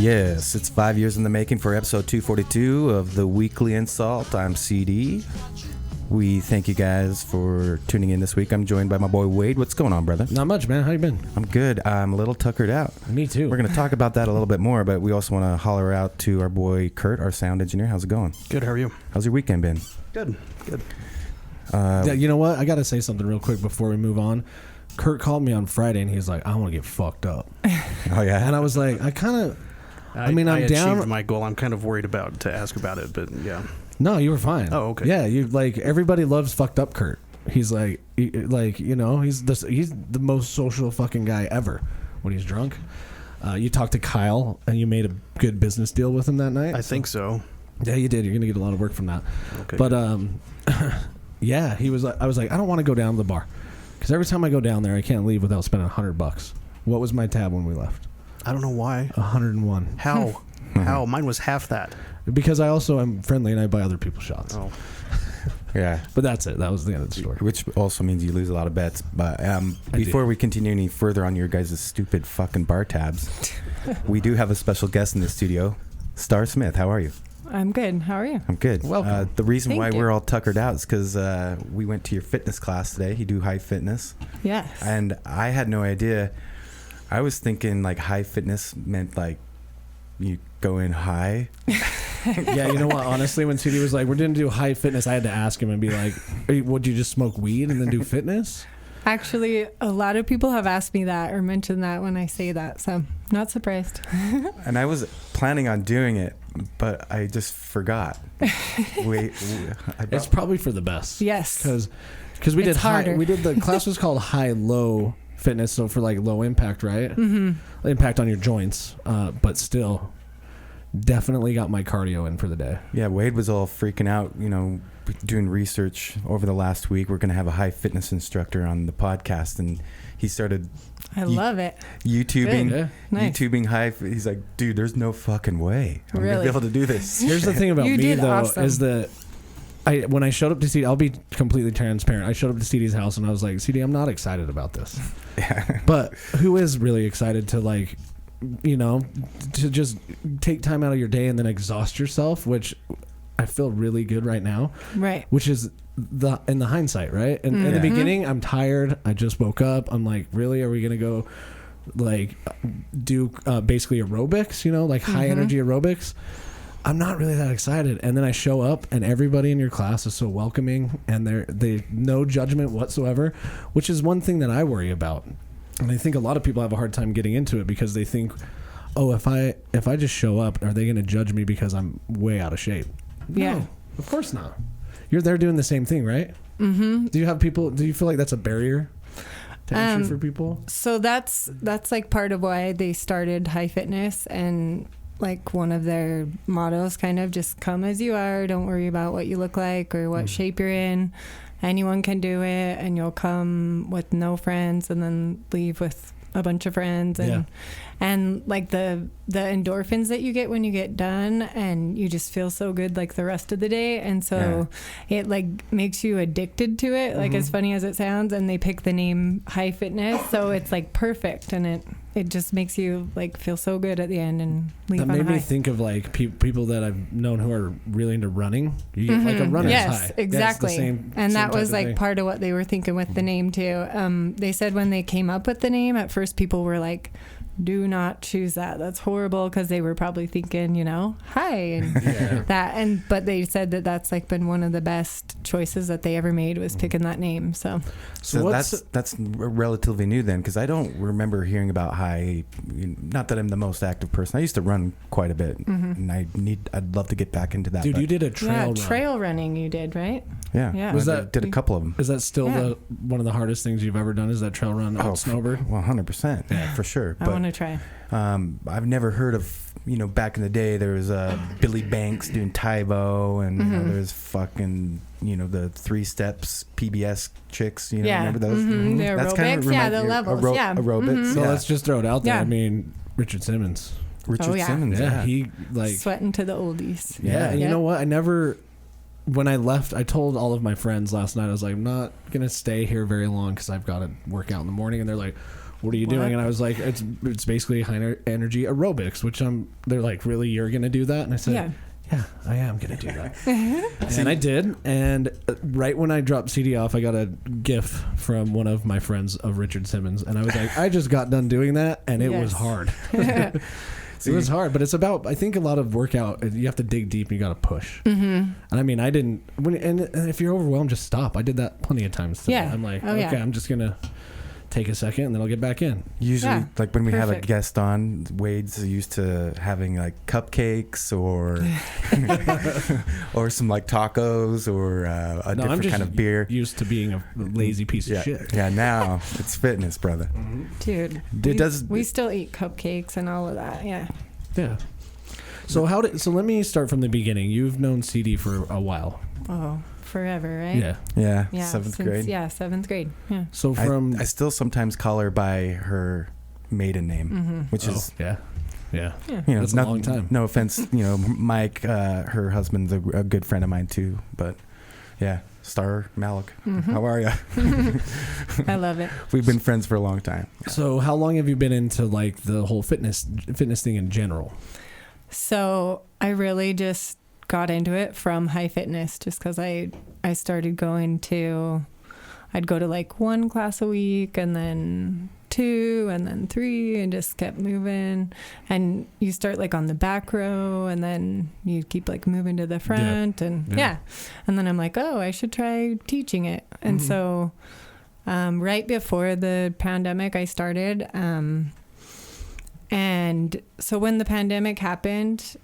Yes, it's 5 years in the making for episode 242 of the weekly InSalt. I'm CD. We thank you guys for tuning in this week. I'm joined by my boy Wade. What's going on, brother? Not much, man. How you been? I'm good. I'm a little tuckered out. Me too. We're going to talk about that a little bit more, but we also want to holler out to our boy Kurt, our sound engineer. How's it going? Good. How are you? How's your weekend been? Good. Yeah, you know what? I got to say something real quick before we move on. Kurt called me on Friday and he's like, I want to get fucked up. Oh, yeah? And I was like, I'm down. achieved my goal. I'm kind of worried about to ask about it, but yeah. No, you were fine. Oh, okay. Yeah, you like everybody loves fucked up Kurt. He's like he's the most social fucking guy ever when he's drunk. You talked to Kyle and you made a good business deal with him that night. I think so. Yeah, you did. You're gonna get a lot of work from that. Okay. But yeah, I was like, I don't want to go down to the bar because every time I go down there, I can't leave without spending $100. What was my tab when we left? I don't know why. 101. How? How? Mine was half that. Because I also am friendly and I buy other people's shots. Oh. Yeah. But that's it. That was the end of the story. Which also means you lose a lot of bets. But before we continue any further on your guys' stupid fucking bar tabs, we do have a special guest in the studio, Starr Smith. How are you? I'm good. How are you? I'm good. Welcome. The reason Thank why you. we're all tuckered out is because we went to your fitness class today. You do high fitness. Yes. And I had no idea. I was thinking like high fitness meant like you go in high. Yeah, you know what? Honestly, when CD was like, we're going to do high fitness, I had to ask him and be like, would you just smoke weed and then do fitness? Actually, a lot of people have asked me that or mentioned that when I say that, so not surprised. And I was planning on doing it, but I just forgot. It's probably for the best. Yes. Because we It's did harder. the class was called high-low fitness, so for like low impact, right? Mm-hmm. Impact on your joints, but still definitely got my cardio in for the day. Yeah, Wade was all freaking out, doing research over the last week. We're going to have a high fitness instructor on the podcast, and he started love it. YouTubing. Good, yeah. Nice. YouTubing high. He's like, dude, there's no fucking way I'm going to Really? be able to do this. Here's the thing about You me, did though, awesome. is that when I showed up to CD, I'll be completely transparent. I showed up to CD's house, and I was like, CD, I'm not excited about this. Yeah. But who is really excited to to just take time out of your day and then exhaust yourself, which I feel really good right now. Right. Which is in the hindsight, right? And in the Mm-hmm. beginning, I'm tired. I just woke up. I'm like, really? Are we gonna go do basically aerobics? High energy aerobics? I'm not really that excited. And then I show up, and everybody in your class is so welcoming, and they no judgment whatsoever, which is one thing that I worry about. And I think a lot of people have a hard time getting into it because they think, oh, if I just show up, are they going to judge me because I'm way out of shape? Yeah. No, of course not. You're there doing the same thing, right? Mm-hmm. Do you feel like that's a barrier to entry for people? So that's like part of why they started high fitness, and like one of their mottos, kind of just come as you are. Don't worry about what you look like or what shape you're in. Anyone can do it, and you'll come with no friends and then leave with a bunch of friends, and like the endorphins that you get when you get done, and you just feel so good like the rest of the day, and so it like makes you addicted to it, like as funny as it sounds. And they pick the name high fitness, so it's like perfect, and it just makes you like feel so good at the end and leave That on made high. me think of like people that I've known who are really into running. You get like a runner's high. Yes, exactly. Same And that was type of like thing. part of what they were thinking with the name too. They said when they came up with the name, at first people were like, do not choose that. That's horrible, because they were probably thinking, hi and but they said that that's like been one of the best choices that they ever made, was picking that name. So that's relatively new then, because I don't remember hearing about high. Not that I'm the most active person. I used to run quite a bit, and I'd love to get back into that. Dude, you did a trail run. Trail running you did, right? Yeah. Was I that- did a couple of them. Is that still one of the hardest things you've ever done? Is that trail run on snowboard? Well, 100%. Yeah, for sure. I want to try. I've never heard of, back in the day, there was Billy Banks doing Tybo, and there's fucking, the 3 steps PBS chicks, remember those? Mm-hmm. The That's kind of aerobics, the levels, aerobics. So let's just throw it out there. Yeah. I mean, Richard Simmons. Richard Simmons. Yeah, he like sweating to the oldies. Yeah, and you know what? When I left, I told all of my friends last night, I was like, I'm not going to stay here very long because I've got to work out in the morning. And they're like, what are you doing? And I was like, it's basically high energy aerobics, which they're like, really, you're going to do that? And I said, yeah, I am going to do that. And I did. And right when I dropped CD off, I got a GIF from one of my friends of Richard Simmons. And I was like, I just got done doing that, and it was hard. It was hard, but it's about, I think, a lot of workout. You have to dig deep and you got to push. And I mean, I didn't, and if you're overwhelmed, just stop. I did that plenty of times today. I'm like, okay, I'm just going to take a second and then I'll get back in. Usually, like when we have a guest on, Wade's used to having like cupcakes or or some like tacos or a different kind of beer. Used to being a lazy piece of shit. Yeah, now it's fitness, brother. Dude, we still eat cupcakes and all of that. Yeah. So so let me start from the beginning. You've known CD for a while. Oh, forever, right? Yeah. Seventh grade. Yeah, 7th grade. Yeah. So I still sometimes call her by her maiden name, which is yeah. You know, that's a long time. No offense, you know, Mike, her husband's a good friend of mine too, but yeah, Starr Malik. How are you? I love it. We've been friends for a long time. So how long have you been into like the whole fitness thing in general? So I really just got into it from high fitness just because I started I'd go to like 1 class a week and then 2 and then 3 and just kept moving. And you start like on the back row and then you keep like moving to the front and and then I'm like, oh, I should try teaching it. And so right before the pandemic I started, and so when the pandemic happened,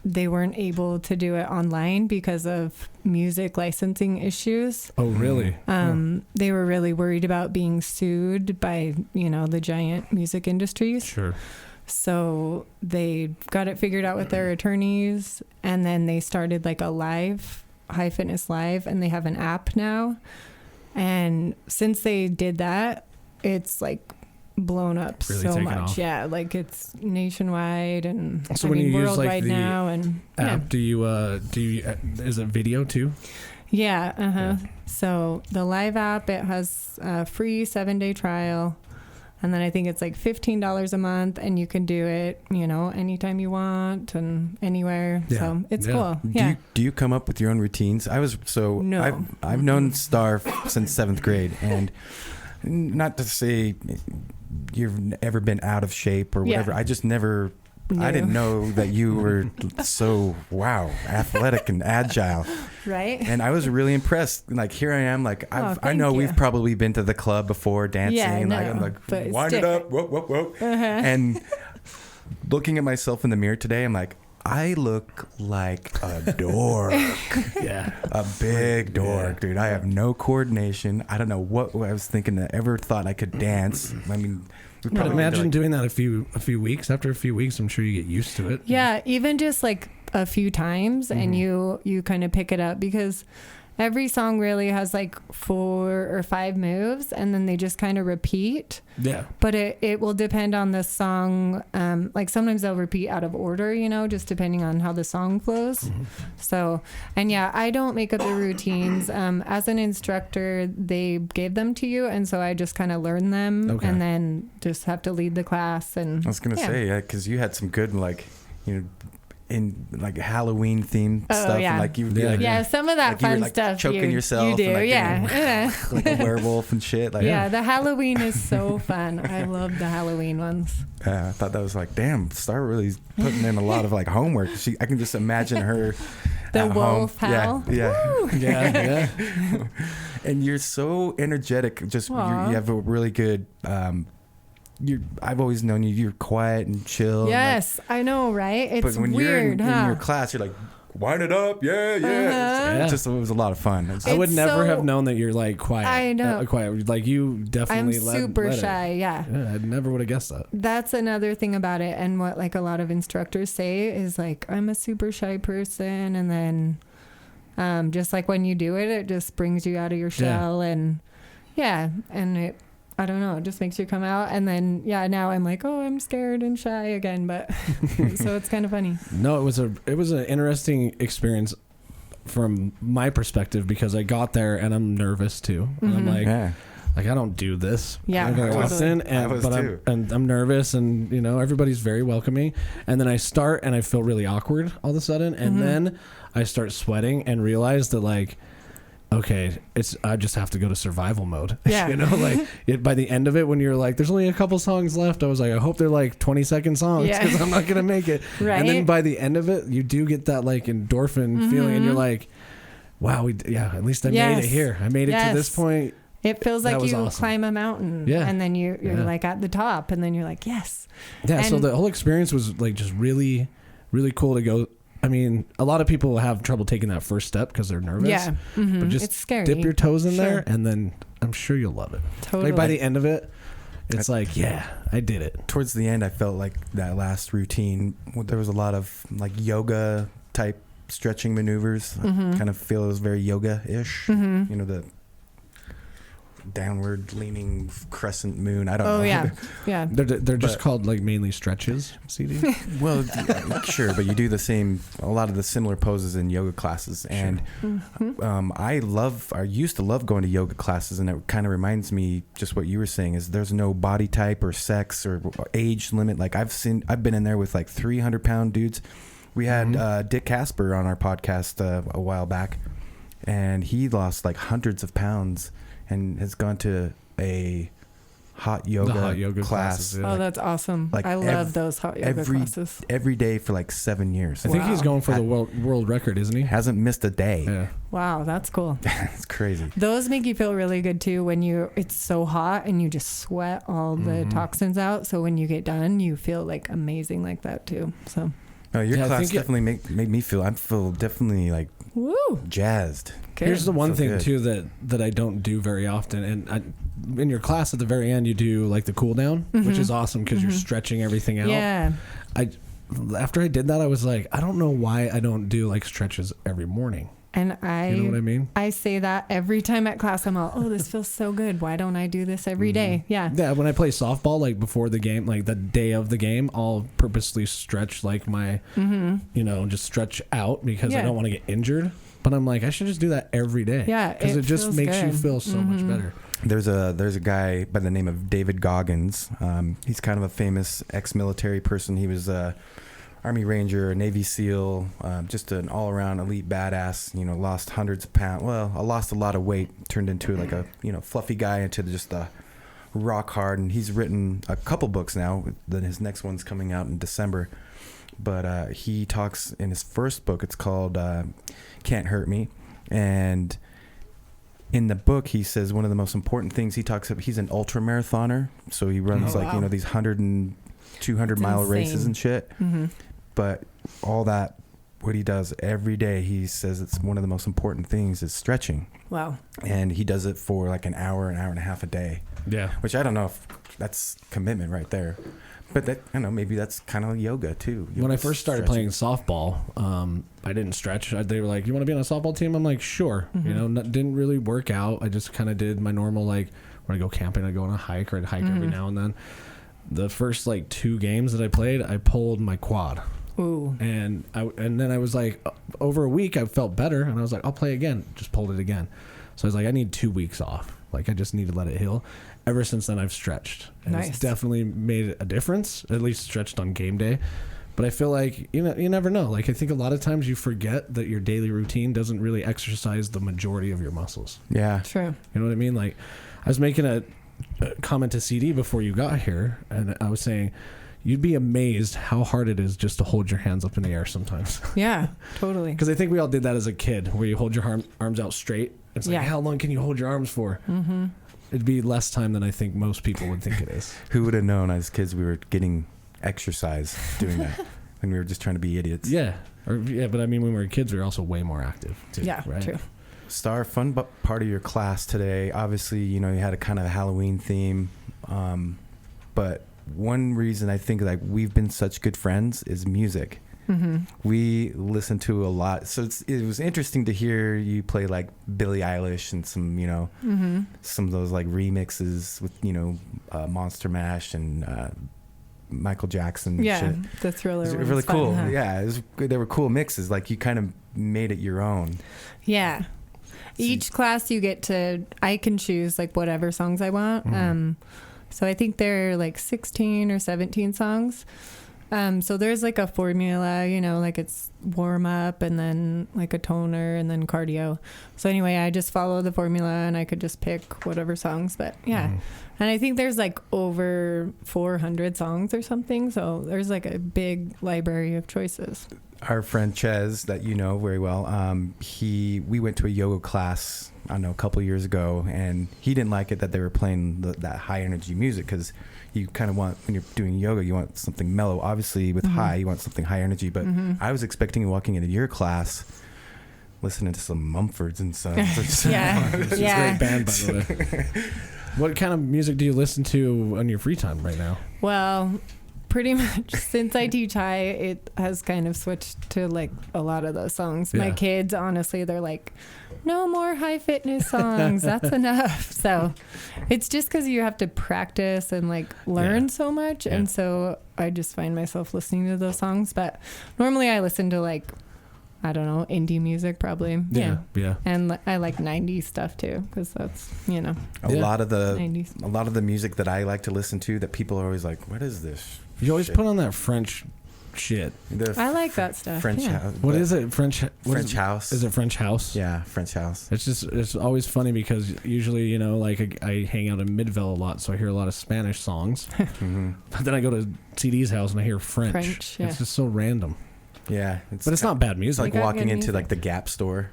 they weren't able to do it online because of music licensing issues. Oh, really? They were really worried about being sued by, you know, the giant music industries. Sure. So they got it figured out with their attorneys, and then they started like a live, High Fitness Live, and they have an app now. And since they did that, it's like blown up really so much off. Yeah, like it's nationwide and so when you worldwide use like the now. And app, do you is it video too? So the live app, it has a free 7-day trial, and then I think it's like $15 a month, and you can do it, you know, anytime you want and anywhere. So it's cool. Do you come up with your own routines? No. I've known Starr since 7th grade, and not to say you've ever been out of shape or whatever. I just never. I didn't know that you were so athletic and agile. Right. And I was really impressed. Like here I am. Like I know we've probably been to the club before dancing. Yeah, no, I'm like but wind it up, whoop whoop whoop. And looking at myself in the mirror today, I'm like, I look like a dork. A big dork, dude. I have no coordination. I don't know what I was thinking that ever thought I could dance. I mean, but imagine doing that a few weeks. After a few weeks, I'm sure you get used to it. Yeah, even just like a few times, and you kind of pick it up, because every song really has like 4 or 5 moves, and then they just kind of repeat. Yeah. But it will depend on the song. Like sometimes they'll repeat out of order, you know, just depending on how the song flows. So, and I don't make up the routines. As an instructor, they gave them to you, and so I just kind of learn them, and then just have to lead the class. And I was gonna say, because you had some good, like, you know, in like Halloween themed stuff, and like you would be like, some of that like fun you were, like, stuff choking yourself, you do, and, like, like a werewolf and shit. Like, the Halloween is so fun. I love the Halloween ones. I thought that was like, damn, Starr really putting in a lot of like homework. I can just imagine her the at wolf home. howl. Yeah. And you're so energetic. Just you have a really good. I've always known you're quiet and chill. Yes, and I know, right? It's but when weird, you're in your class, you're like, wind it up, it was a lot of fun. I would never have known that you're like quiet. I know, quiet. Like you definitely. I'm super shy. Yeah, I never would have guessed that. That's another thing about it, and what like a lot of instructors say is like, I'm a super shy person, and then just like when you do it, it just brings you out of your shell, and it. I don't know, it just makes you come out, and then now I'm like, oh, I'm scared and shy again, but so it's kind of funny. No, it was an interesting experience from my perspective, because I got there and I'm nervous too. And I'm like, like I don't do this Yeah, very totally. often, and I'm nervous, and everybody's very welcoming, and then I start and I feel really awkward all of a sudden, and then I start sweating and realize that like, okay, I just have to go to survival mode. Yeah. By the end of it, when you're like, there's only a couple songs left, I was like, I hope they're like 20-second songs because I'm not gonna make it. Right. And then by the end of it, you do get that like endorphin feeling, and you're like, wow, at least I made it here. I made it to this point. It feels like you awesome. climb a mountain, and then you're like at the top, and then you're like, yes. Yeah. And so the whole experience was like just really, really cool to go. I mean, a lot of people have trouble taking that first step because they're nervous. Yeah. But just it's scary. dip your toes in there, and then I'm sure you'll love it. Totally. Like by the end of it, it's like, yeah, I did it. Towards the end, I felt like that last routine, there was a lot of like yoga type stretching maneuvers. I kind of feel it was very yoga-ish. The downward leaning crescent moon. I don't know. Yeah. They're just called like mainly stretches, CD. Well, sure, but you do a lot of the similar poses in yoga classes, and I used to love going to yoga classes, and it kind of reminds me just what you were saying is there's no body type or sex or age limit. Like I've been in there with like 300-pound dudes. We had Dick Casper on our podcast a while back, and he lost like hundreds of pounds and has gone to a hot yoga class. Classes, yeah. Oh, that's awesome. Like I love those hot yoga classes. Every day for like 7 years. I think he's going for the world record, isn't he? Hasn't missed a day. Yeah. Wow, that's cool. It's crazy. Those make you feel really good too when it's so hot and you just sweat all the toxins out. So when you get done, you feel like amazing like that too. So. No, your class definitely made me feel. I feel definitely like jazzed. Good. Here's the one thing too that I don't do very often, and in your class at the very end you do like the cool down, which is awesome because you're stretching everything out. Yeah. After I did that, I was like, I don't know why I don't do like stretches every morning. And you know what I mean? I say that every time at class. I'm all, this feels so good. Why don't I do this every day? Yeah. Yeah. When I play softball, like before the game, like the day of the game, I'll purposely stretch like my, just stretch out because I don't want to get injured. But I'm like, I should just do that every day. Yeah. Because it just makes you feel so much better. There's a guy by the name of David Goggins. He's kind of a famous ex-military person. He was Army Ranger, a Navy SEAL, just an all-around elite badass. Lost hundreds of pounds. Well, I lost a lot of weight. Turned into like a fluffy guy into just the rock hard. And he's written a couple books now. Then his next one's coming out in December. But he talks in his first book. It's called Can't Hurt Me, and in the book he says one of the most important things he's an ultra marathoner, so he runs these 100 and 200 mile races and shit. But all that, what he does every day, he says it's one of the most important things is stretching. Wow. And he does it for like an hour and a half a day. Yeah. Which I don't know if that's commitment right there. But that, maybe that's kind of yoga too. When I first started playing softball, I didn't stretch. They were like, "You want to be on a softball team?" I'm like, "Sure." Didn't really work out. I just kind of did my normal, like when I go camping, I go on a hike, or I'd hike every now and then. The first like 2 games that I played, I pulled my quad. Ooh. And then I was like, over a week, I felt better, and I was like, I'll play again. Just pulled it again. So I was like, I need 2 weeks off. Like I just need to let it heal. Ever since then, I've stretched. And it's definitely made a difference, at least stretched on game day. But I feel like, you never know. Like, I think a lot of times you forget that your daily routine doesn't really exercise the majority of your muscles. Yeah. True. You know what I mean? Like, I was making a comment to CD before you got here, and I was saying, you'd be amazed how hard it is just to hold your hands up in the air sometimes. Yeah, totally. Because I think we all did that as a kid, where you hold your arms out straight. It's like, how long can you hold your arms for? Mm-hmm. It'd be less time than I think most people would think it is. Who would have known as kids we were getting exercise doing that when we were just trying to be idiots? Yeah. But I mean, when we were kids, we were also way more active too. Yeah, right? True. Starr, fun part of your class today. Obviously, you had a kind of a Halloween theme. But one reason I think like we've been such good friends is music. Mm-hmm. We listen to a lot, so it was interesting to hear you play like Billie Eilish and some some of those like remixes with Monster Mash and Michael Jackson. And shit. The Thriller. It was really fun, cool. Huh? Yeah, they were cool mixes. Like you kind of made it your own. Yeah. Each class I can choose like whatever songs I want. So I think there are like 16 or 17 songs. So there's like a formula, like it's warm up and then like a toner and then cardio. So anyway, I just follow the formula and I could just pick whatever songs. But yeah. And I think there's like over 400 songs or something. So there's like a big library of choices. Our friend Ches, that you know very well, we went to a yoga class, I don't know, a couple of years ago, and he didn't like it that they were playing that high energy music, because you kind of want, when you're doing yoga, you want something mellow. Obviously, with high, you want something high energy. But I was expecting, walking into your class, listening to some Mumfords and Sons. Yeah. It's a great band, by the way. What kind of music do you listen to on your free time right now? Well, pretty much since I teach high, it has kind of switched to like a lot of those songs. My kids, honestly, they're like, no more high fitness songs. That's enough. So it's just because you have to practice and like learn so much. And so I just find myself listening to those songs. But normally I listen to like, I don't know, indie music probably. Yeah. And I like 90s stuff too, because that's, A lot of the 90s. A lot of the music that I like to listen to, that people are always like, what is this? You always put on that French shit. I like that stuff. French house. What is it? French house. Is it French house? Yeah, French house. It's always funny because usually, like I hang out in Midville a lot, so I hear a lot of Spanish songs. But then I go to CD's house and I hear French. It's just so random. Yeah, but it's not bad music. It's like walking into like the Gap store,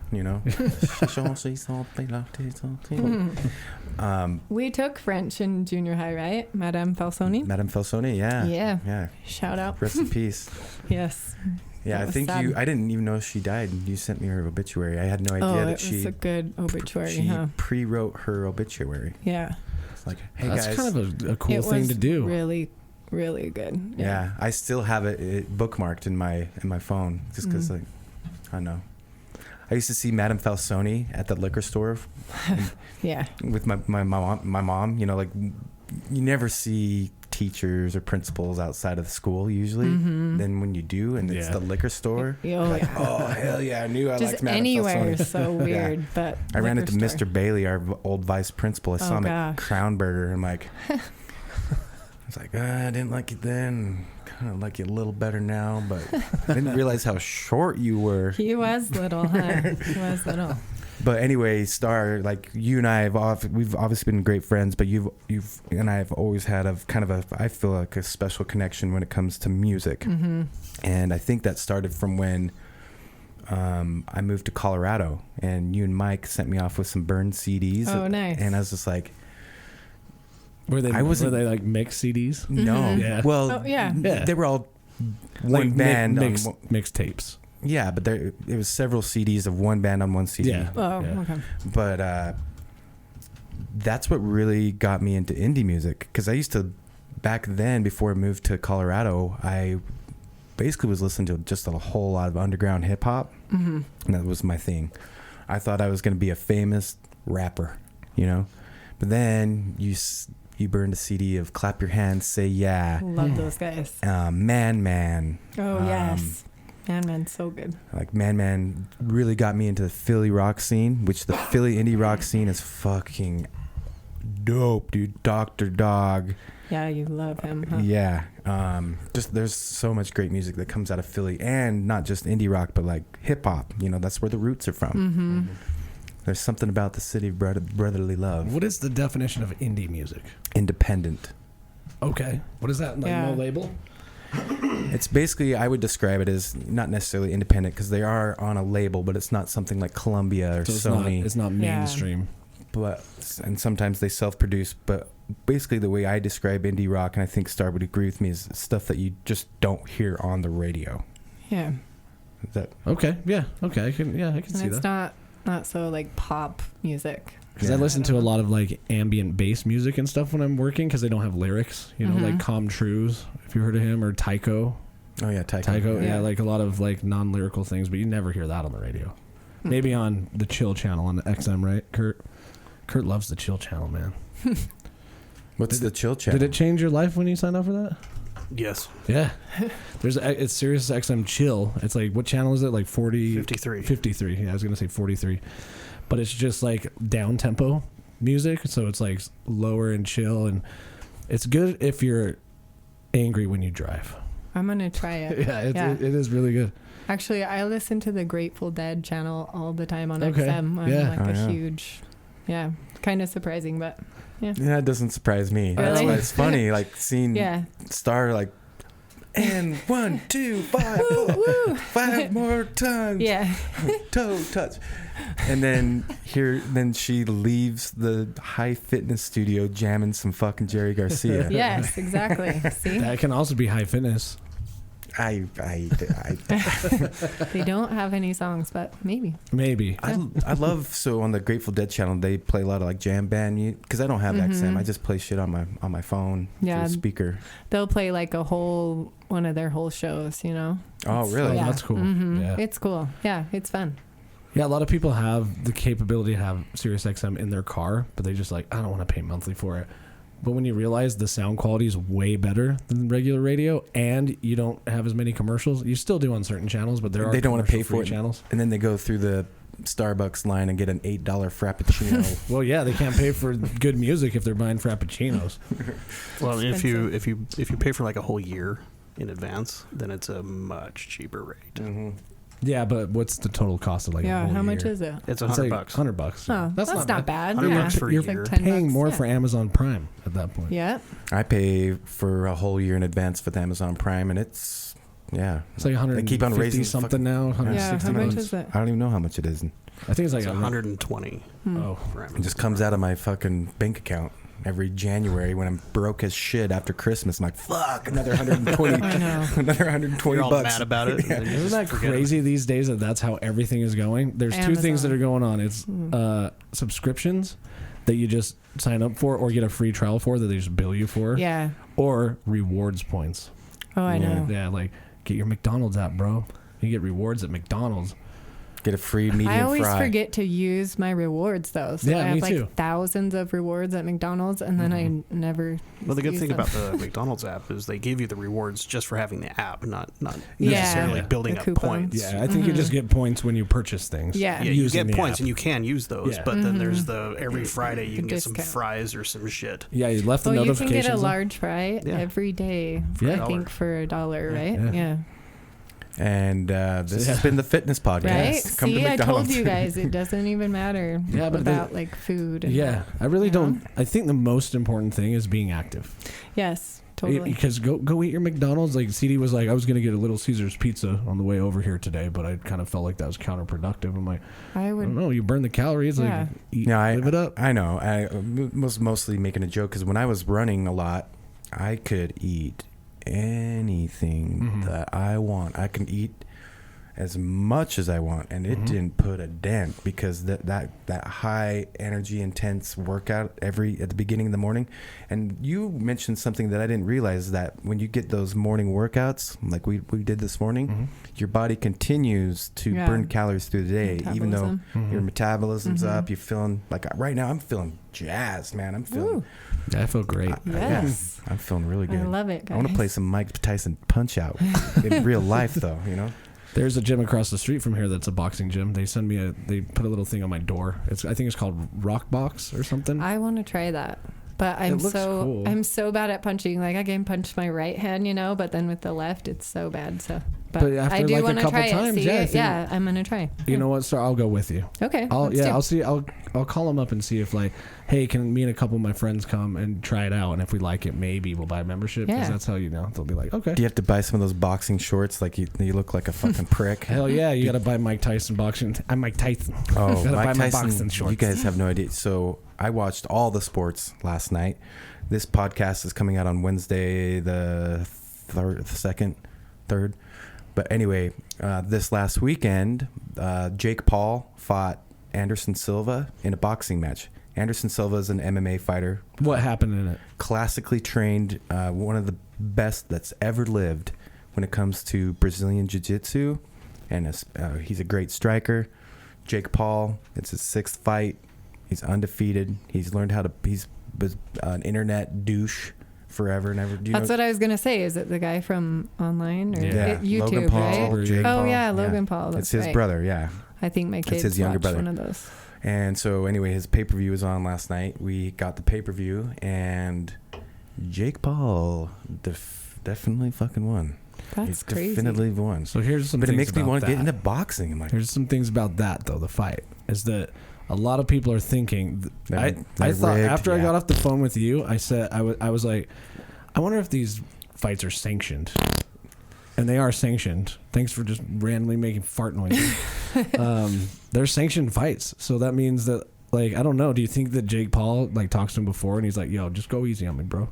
We took French in junior high, right? Madame Falsoni. Yeah. Shout out. Rest in peace. Yes. Yeah, I think sad. I didn't even know she died. You sent me her obituary. I had no idea that she. It's a good obituary. She pre-wrote her obituary. Yeah. It's like, hey that's guys, kind of a cool thing to do. Really good. Yeah, I still have it bookmarked in my phone, just because I don't know. I used to see Madame Falsoni at the liquor store. With my mom. Like you never see teachers or principals outside of the school usually. Then when you do, and it's the liquor store, oh hell yeah, I knew I liked Madame anywhere Falsoni. So weird, but I ran into Mr. Bailey, our old vice principal. I saw him at Crown Burger, and I'm like. I was like, I didn't like you then. Kind of like you a little better now, but I didn't realize how short you were. He was little, huh? He was little. But anyway, Starr, like you and I we've obviously been great friends, but you've and I have always had I feel like a special connection when it comes to music. And I think that started from when I moved to Colorado, and you and Mike sent me off with some burned CDs. Oh, nice. And I was just like. Were they like mixed CDs? No. Yeah. Well, they were all one band. Mixed tapes. Yeah, but it was several CDs of one band on one CD. Yeah. Okay. But that's what really got me into indie music, because I used to, back then, before I moved to Colorado, I basically was listening to just a whole lot of underground hip hop, and that was my thing. I thought I was going to be a famous rapper, But then you burned a CD of Clap Your Hands, Say Yeah. Love those guys. Man. Oh, yes. Man's so good. Like Man really got me into the Philly rock scene, which the Philly indie rock scene is fucking dope, dude. Dr. Dog. Yeah, you love him, huh? Yeah. Just there's so much great music that comes out of Philly, and not just indie rock, but like hip hop. That's where the roots are from. There's something about the city of brotherly love. What is the definition of indie music? Independent. Okay. What is that? Like no label? It's basically, I would describe it as not necessarily independent, because they are on a label, but it's not something like Columbia or Sony. It's not mainstream. And sometimes they self-produce. But basically, the way I describe indie rock, and I think Starr would agree with me, is stuff that you just don't hear on the radio. Yeah. Is that okay? Yeah. Okay. I can see that. It's not so like pop music. Because I listen to a lot of like ambient bass music and stuff when I'm working, because they don't have lyrics. Like Com Trues, if you heard of him, or Tycho. Oh yeah, Tycho. Yeah, like a lot of like non-lyrical things, but you never hear that on the radio. Maybe on the Chill channel on the XM, right? Kurt loves the Chill channel, man. What's the Chill channel? Did it change your life when you signed up for that? Yes. Yeah. It's Sirius XM Chill. It's like, what channel is it? Like 53. 53. Yeah, I was going to say 43. but it's just like down tempo music, so it's like lower and chill, and it's good if you're angry when you drive. I'm gonna try it. It is really good. Actually, I listen to the Grateful Dead channel all the time on Okay. XM. I'm Yeah. like huge, kind of surprising, but Yeah, it doesn't surprise me. Really? That's why it's funny, like seeing Starr like, and 1, 2, 5, Woo, woo. 5 more times. Yeah. Toe touch. And then then she leaves the high fitness studio jamming some fucking Jerry Garcia. Yes, exactly. See? That can also be high fitness. I They don't have any songs, but maybe. I love, so on the Grateful Dead channel they play a lot of like jam band because I don't have XM. I just play shit on my phone through the speaker. They'll play like one of their whole shows, you know. Oh, really? Yeah. That's cool. Mm-hmm. Yeah. It's cool. Yeah, it's fun. Yeah, a lot of people have the capability to have Sirius XM in their car, but they just like, I don't want to pay monthly for it. But when you realize the sound quality is way better than regular radio, and you don't have as many commercials, you still do on certain channels, but they don't want to pay for it. Channels. And then they go through the Starbucks line and get an $8 Frappuccino. Well, yeah, they can't pay for good music if they're buying Frappuccinos. Well, if you pay for like a whole year in advance, then it's a much cheaper rate. Mm-hmm. Yeah, but what's the total cost of like a whole how year? much is it? It's $100. $100. Oh, that's not bad. $100 for a You're year. paying more for Amazon Prime at that point. Yeah. I pay for a whole year in advance for the Amazon Prime, and it's like $150 keep on raising something now. $160. Yeah, how much is it? I don't even know how much it is. I think it's like It's $120. Oh, It just comes out of my fucking bank account every January when I'm broke as shit after Christmas. I'm like, fuck, another 120. I know. Another 120 You're all bucks. mad about it. Yeah. Isn't that crazy these days that that's how everything is going? There's two things that are going on. It's subscriptions that you just sign up for or get a free trial for that they just bill you for. Yeah. Or rewards points. Oh, I know. Yeah, like get your McDonald's app, bro. You get rewards at McDonald's. Get a free medium fry. I always forget to use my rewards though. So I have me like too. thousands of rewards at McDonald's, and then I never. Well, the good use thing them. about the McDonald's app is they give you the rewards just for having the app, not Yeah. necessarily building The up coupons. points. Yeah, I think you just get points when you purchase things. Yeah. Yeah, you using get the points app. and you can use those, Yeah. but then there's the every Friday you The can get some discount. fries or some shit. Yeah, you left the Well, you can notifications. get a on. large fry every day. Yeah. I think for $1, right? Yeah. Yeah. And this has been the fitness podcast. Right? Come See, to I told McDonald's. you guys it doesn't even matter Yeah, but about like food. And Yeah, I really don't. I think the most important thing is being active. Yes, totally. Because go eat your McDonald's. Like CD was like, I was gonna get a Little Caesars pizza on the way over here today, but I kind of felt like that was counterproductive. I'm like, I don't know. You burn the calories. Yeah. Like, eat, Yeah, live it up. I know. I was mostly making a joke because when I was running a lot, I could eat anything that I want. I can eat as much as I want, and it didn't put a dent because that high energy intense workout at the beginning of the morning. And you mentioned something that I didn't realize, that when you get those morning workouts like we did this morning, your body continues to burn calories through the day, even though your metabolism's up. You're feeling like, right now I'm feeling jazzed, man. I'm feeling Yeah, I feel great. Yes. I'm feeling really good. I love it, guys. I want to play some Mike Tyson Punch Out in real life though, you know. There's a gym across the street from here that's a boxing gym. They send me they put a little thing on my door. I think it's called Rock Box or something. I want to try that. But I'm so bad at punching. Like I can punch my right hand, but then with the left it's so bad. So but after I do like want a to couple try times, it. See, I'm gonna try. You know what, Starr? I'll go with you. Okay. I'll see. I'll call them up and see if like, hey, can me and a couple of my friends come and try it out? And if we like it, maybe we'll buy a membership. Because that's how they'll be like, okay. Do you have to buy some of those boxing shorts? Like you look like a fucking prick. Hell yeah, you got to buy Mike Tyson boxing. I'm Mike Tyson. Oh, gotta Mike buy my Tyson. boxing shorts. You guys have no idea. So I watched all the sports last night. This podcast is coming out on Wednesday, the 3rd. But anyway, this last weekend, Jake Paul fought Anderson Silva in a boxing match. Anderson Silva is an MMA fighter. What happened in it? Classically trained, one of the best that's ever lived when it comes to Brazilian Jiu-Jitsu. And he's a great striker. Jake Paul, it's his 6th fight. He's undefeated. He's learned how to... He's an internet douche forever and ever. That's what I was gonna say. Is it the guy from online or YouTube? Logan Paul, right? Jake Paul. Yeah, Logan Paul. That's it's his right. brother. Yeah, I think my kids his younger watched brother. one of those. And so anyway, his pay-per-view was on last night. We got the pay-per-view, and Jake Paul definitely fucking won. That's He crazy. Definitely won. So here's some But it things makes me about want to that. get into boxing. I'm like, Here's some things about that, though, the fight, is that a lot of people are thinking... I thought, rigged, after I yeah. got off the phone with you, I said, I was like, I wonder if these fights are sanctioned. And they are sanctioned. Thanks for just randomly making fart noises. They're sanctioned fights. So that means that, like, I don't know. Do you think that Jake Paul, like, talks to him before and he's like, yo, just go easy on me, bro?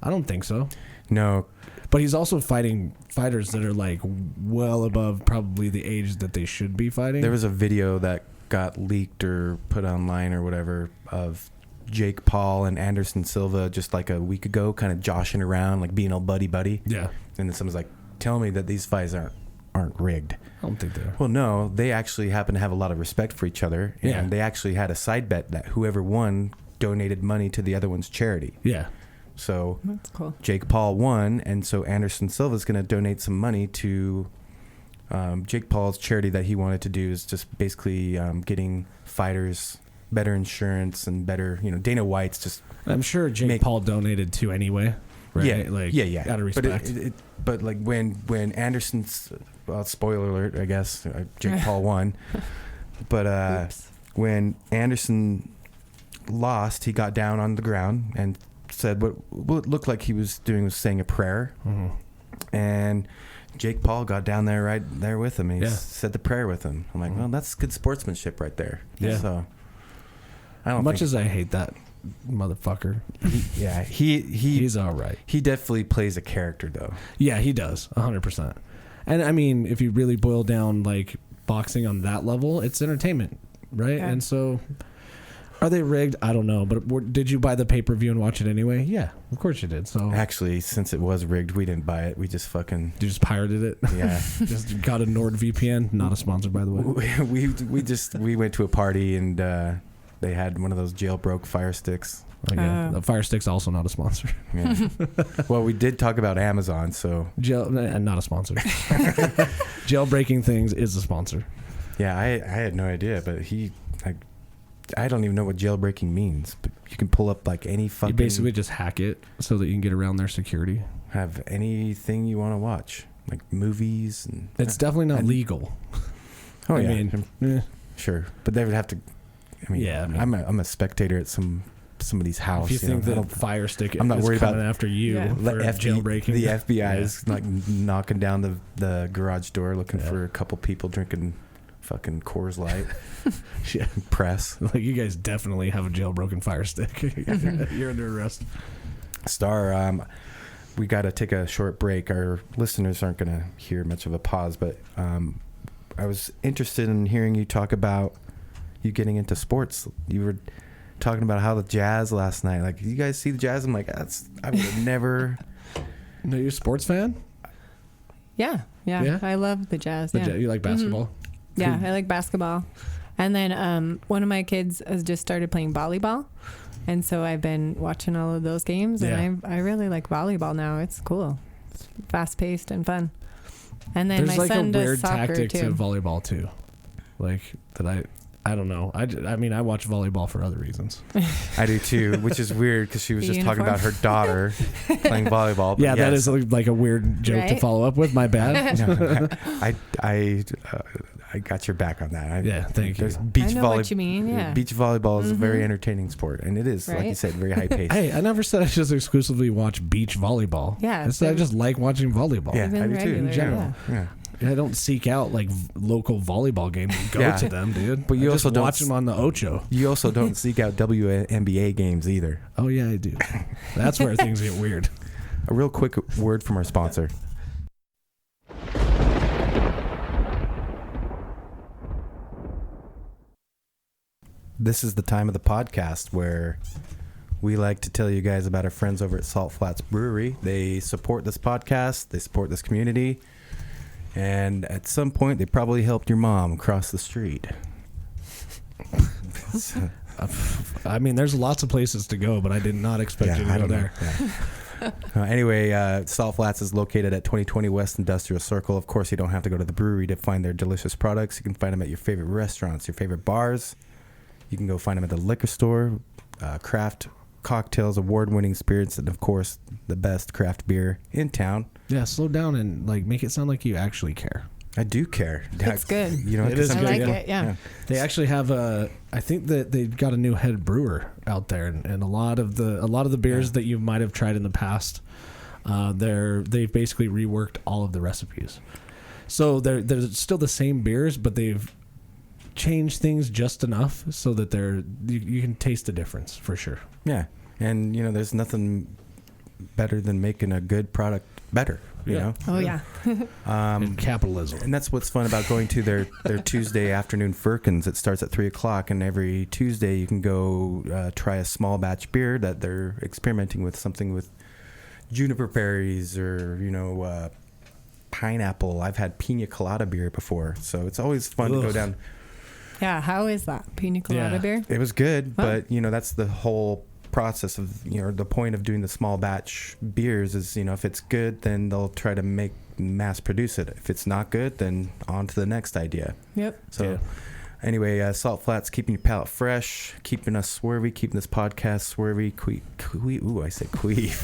I don't think so. no. But he's also fighting fighters that are, like, well above probably the age that they should be fighting. There was a video that got leaked or put online or whatever of Jake Paul and Anderson Silva just like a week ago, kind of joshing around, like being all buddy. Yeah. And then someone's like, tell me that these fights aren't rigged. I don't think they are. Well, no, they actually happen to have a lot of respect for each other. And Yeah. they actually had a side bet that whoever won donated money to the other one's charity. Yeah. So That's cool. Jake Paul won, and so Anderson Silva is going to donate some money to Jake Paul's charity that he wanted to do is just basically getting fighters better insurance and better, Dana White's just... I'm sure Jake Paul donated too anyway. Right? Yeah. Out of respect. But like when Anderson's... Well, spoiler alert, I guess. Jake Paul won. But when Anderson lost, he got down on the ground and said what it looked like he was doing was saying a prayer. Mm-hmm. And Jake Paul got down there right there with him. And he Yeah. said the prayer with him. I'm like, well, that's good sportsmanship right there. Yeah. So I don't Much think, as I hate that motherfucker, he's all right. he definitely plays a character though. Yeah, he does 100%. And I mean, if you really boil down like boxing on that level, it's entertainment, right? Yeah. And so, are they rigged? I don't know. But did you buy the pay-per-view and watch it anyway? Yeah, of course you did. So Actually, since it was rigged, we didn't buy it. We just fucking you just pirated it. yeah. Just got a NordVPN. Not a sponsor, by the way. we went to a party and they had one of those jailbroke fire sticks. The Fire Stick's also not a sponsor. Yeah. Well, we did talk about Amazon, so Not a sponsor. Jailbreaking things is a sponsor. yeah, I had no idea, but I don't even know what jailbreaking means. But you can pull up like any fucking. You basically just hack it so that you can get around their security. have anything you want to watch, like movies and. It's definitely not legal. Oh I yeah, mean, sure, but they would have to. I mean, Yeah, I mean- I'm a spectator at somebody's house. if you think know, I that don't- Fire Stick I'm not is worried coming about- after you Yeah. for jailbreaking. The FBI Yeah. is like knocking down the garage door looking Yeah. for a couple people drinking fucking Coors Light. Yeah. Press. Like, you guys definitely have a jailbroken Fire Stick. You're under arrest. Starr, we got to take a short break. Our listeners aren't going to hear much of a pause, but I was interested in hearing you talk about you getting into sports. You were talking about how the Jazz last night. Like, you guys see the Jazz? I'm like, I would have never. No, you a sports fan? Yeah. Yeah? I love the Jazz. Yeah. You like basketball? Yeah, I like basketball. And then one of my kids has just started playing volleyball. And so I've been watching all of those games. And I really like volleyball now. It's cool. It's fast paced and fun. And then There's my like son a does weird soccer tactic too. to volleyball too. Like that I don't know. I mean, I watch volleyball for other reasons. I do too, which is weird because she was The just talking about her daughter playing volleyball. But Yeah, that yes. is like a weird joke to Right? follow up with. My bad. No, I got your back on that. Yeah, thank you. There's beach I know what you mean, yeah. Beach volleyball is a very entertaining sport, and it is, like you Right? said, very high paced. Hey, I never said I just exclusively watch beach volleyball. Yeah, I said I just like watching volleyball. Yeah, Even I do too. regular, In general. Yeah. I don't seek out like local volleyball games and go Yeah. to them, dude. But you I also just don't watch them on the Ocho. You also don't seek out WNBA games either. Oh yeah, I do. That's where things get weird. A real quick word from our sponsor. This is the time of the podcast where we like to tell you guys about our friends over at Salt Flats Brewery. They support this podcast. They support this community. And at some point, they probably helped your mom cross the street. I mean, there's lots of places to go, but I did not expect you to I go don't know. there. Yeah. Anyway, Salt Flats is located at 2020 West Industrial Circle. Of course, you don't have to go to the brewery to find their delicious products. You can find them at your favorite restaurants, your favorite bars. You can go find them at the liquor store, craft cocktails, award-winning spirits, and of course the best craft beer in town. Yeah, slow down and like make it sound like you actually care. I do care. It's good. You know, It is I good, like yeah. it. Yeah. They actually have I think that they've got a new head brewer out there, and a lot of the beers that you might have tried in the past, they've basically reworked all of the recipes. So they're still the same beers, but they've changed things just enough so that you can taste the difference for sure. Yeah, and you know, there's nothing better than making a good product better. You know. Oh yeah. And capitalism. And that's what's fun about going to their Tuesday afternoon Firkins. It starts at 3:00, and every Tuesday you can go try a small batch beer that they're experimenting with, something with juniper berries or pineapple. I've had pina colada beer before, so it's always fun to go down. Yeah. How is that pina colada beer? It was good, Wow. but that's the whole process of the point of doing the small batch beers is if it's good, then they'll try to mass produce it. If it's not good, then on to the next idea. Yep. So anyway, Salt Flats, keeping your palate fresh, keeping us swervy, keeping this podcast swervy. Ooh, I said queef.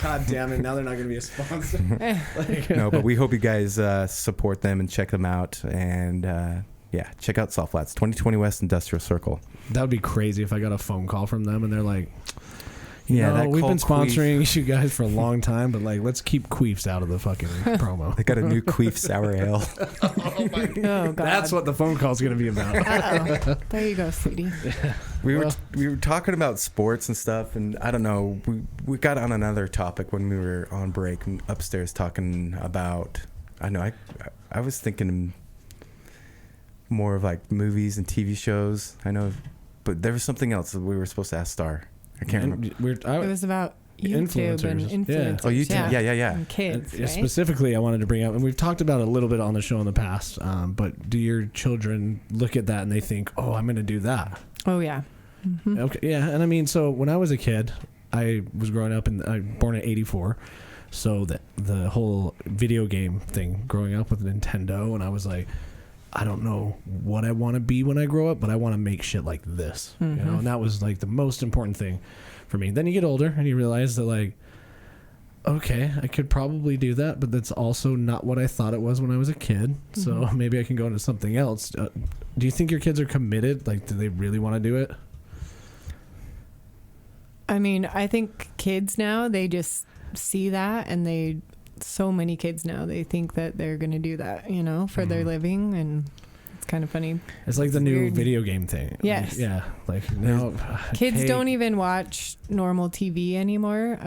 God damn it! Now they're not going to be a sponsor. No, but we hope you guys support them and check them out. And check out Salt Flats, 2020 West Industrial Circle. That would be crazy if I got a phone call from them and they're like, that we've been called sponsoring you guys for a long time, but like, let's keep queefs out of the fucking promo. They got a new queef sour ale. Oh God. That's what the phone call's going to be about. Uh-oh. There you go, sweetie. We were talking about sports and stuff, and I don't know, we got on another topic when we were on break and upstairs talking about, I was thinking more of like movies and TV shows. I know, but there was something else that we were supposed to ask Starr. I can't remember. It was about YouTube and Influencers. influencers. Oh, YouTube. Yeah. And kids, right? Specifically, I wanted to bring up, and we've talked about it a little bit on the show in the past, but do your children look at that and they think, oh, I'm going to do that? Oh, yeah. Mm-hmm. Okay, yeah. And I mean, so when I was a kid, I was growing up born in 84. So the whole video game thing, growing up with Nintendo, and I was like, I don't know what I want to be when I grow up, but I want to make shit like this, and that was like the most important thing for me. Then you get older and you realize that like, okay, I could probably do that, but that's also not what I thought it was when I was a kid. So maybe I can go into something else. Do you think your kids are committed? Like, do they really want to do it? I mean, I think kids now, they just see that, and so many kids now, they think that they're going to do that, for their living, and it's kind of funny. It's like the new weird video game thing. Yes. Like now Kids don't even watch normal TV anymore.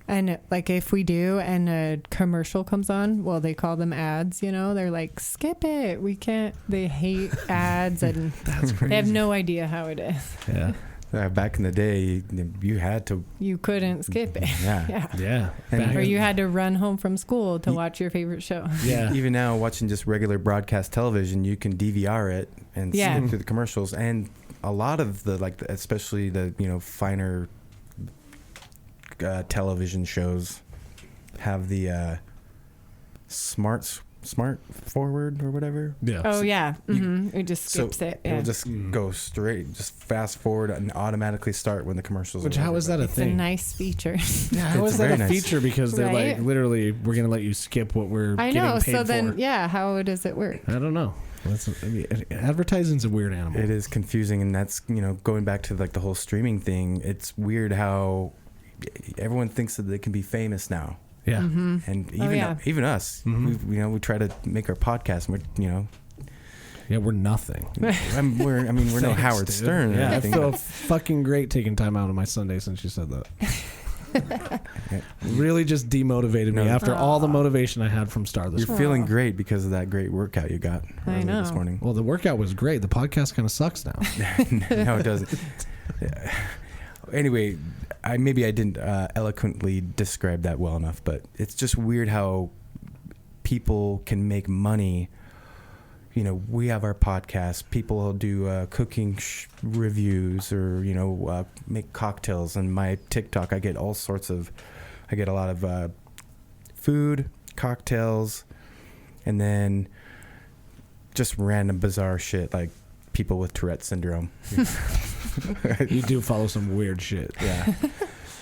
And like if we do and a commercial comes on, well, they call them ads, they're like, skip it. We can't, they hate ads, and they have no idea how it is. Yeah. Back in the day, you had to. You couldn't skip it. Yeah. Yeah. And Or you had to run home from school to watch your favorite show. Yeah. Even now, watching just regular broadcast television, you can DVR it and skip through the commercials. And a lot of especially the finer television shows have the smart forward or whatever. Yeah. Oh yeah. It just skips it. Yeah. It'll just go straight, just fast forward and automatically start when the commercials. Which, are how over. is that a It's thing? a nice feature. Yeah, how It's is that very a nice. feature? Because they're Right? like, literally, we're going to let you skip what we're I getting know. paid So for. then, how does it work? I don't know. Advertising's a weird animal. It is confusing, and that's going back to like the whole streaming thing. It's weird how everyone thinks that they can be famous now. Yeah. And even us, we try to make our podcast, and we're Yeah, we're nothing. we're no Thanks, Howard dude. Stern or Yeah, I anything. feel fucking great taking time out of my Sunday since you said that. Really just demotivated me after all the motivation I had from Starr this You're morning. feeling great because of that great workout you got I earlier this know. morning. Well, the workout was great. The podcast kind of sucks now. No, it doesn't. Yeah. Anyway, I didn't eloquently describe that well enough, but it's just weird how people can make money. We have our podcast. People will do cooking reviews or make cocktails. And my TikTok, I get a lot of food, cocktails, and then just random bizarre shit like people with Tourette syndrome. You do follow some weird shit. Yeah.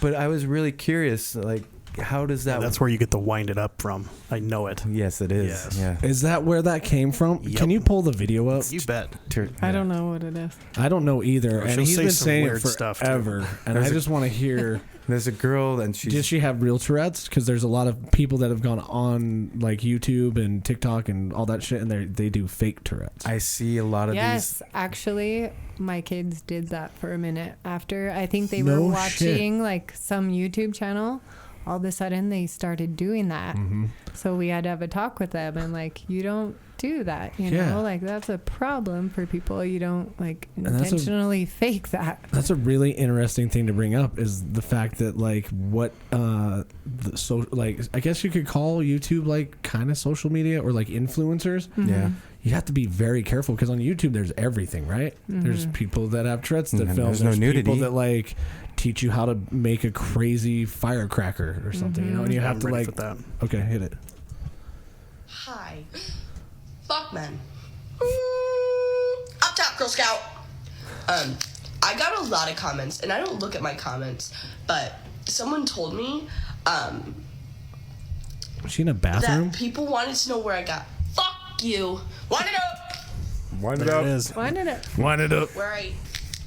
But I was really curious, like, how does that... That's where you get the wind it up from. I know it. Yes, it is. Yes. Yeah. Is that where that came from? Yep. Can you pull the video up? You bet. I don't know what it is. I don't know either. Well, and she'll he's say been some saying it weird stuff, too. forever. And I just want to hear... There's a girl, and Did she have real Tourette's? Because there's a lot of people that have gone on like YouTube and TikTok and all that shit, and they do fake Tourette's. I see a lot of Yes, these... actually, my kids did that for a minute. After I think they No were watching like some YouTube channel, all of a sudden they started doing that. Mm-hmm. So we had to have a talk with them and like, you don't do that, you Yeah. know, like that's a problem for people. You don't like that's a- intentionally fake that. That's a really interesting thing to bring up, is the fact that like I guess you could call YouTube like kind of social media or like influencers. Mm-hmm. Yeah. You have to be very careful because on YouTube there's everything, right? There's people that have Tourette's that And film. there's no nudity. People that like teach you how to make a crazy firecracker or something, you know, and you have I'm to ready like. for that. Okay, hit it. Hi. Fuck men. Up top, Girl Scout. I got a lot of comments, and I don't look at my comments, but someone told me Was she in a bathroom? that people wanted to know where I got. Fuck you. Wind it up. Wind There it is. Why did it? Wind it up. Where I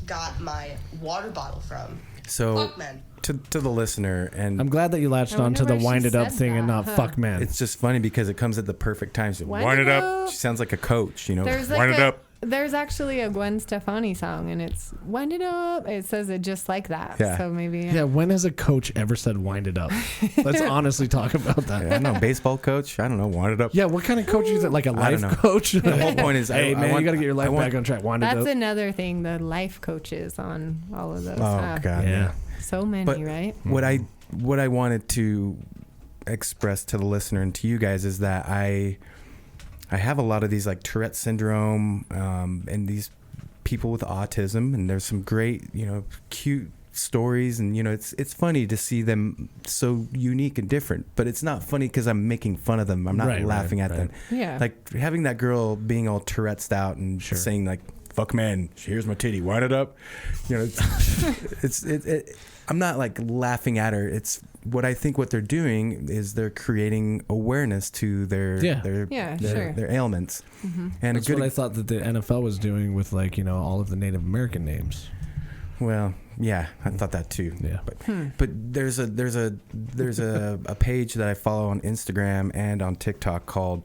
got my water bottle from. So, Fuck men. to the listener, and I'm glad that you latched I on to wonder the why she wind it up said thing and that, not huh? fuck man. it's just funny because it comes at the perfect time. So, Wind wind it it up. up. She sounds like a coach, you know. There's Wind like it up. there's actually a Gwen Stefani song and it's wind it up. It says it just like that. Yeah. So maybe Yeah, when has a coach ever said wind it up? Let's honestly talk about that. I don't know, baseball coach. I don't know. Wind it up. Yeah, what kind of coach is it? Like a I don't life know. coach? The whole point is, Hey, man, you got to get your life back on track. Wind it That's up. another thing, the life coaches on all of those. Oh huh? God. Yeah. So many, But- right? What I wanted to express to the listener and to you guys is that I have a lot of these like Tourette syndrome and these people with autism, and there's some great, you know, cute stories, and you know, it's funny to see them so unique and different, but it's not funny because I'm making fun of them. I'm not laughing at them. Yeah. Like having that girl being all Tourette'd out and saying like, fuck man, here's my titty, wind it up. You know, I'm not like laughing at her. It's what I think what they're doing is they're creating awareness to their ailments. Mm-hmm. And That's what I thought that the NFL was doing with, like, you know, all of the Native American names. Well, yeah, I thought that too. Yeah. But there's a page that I follow on Instagram and on TikTok called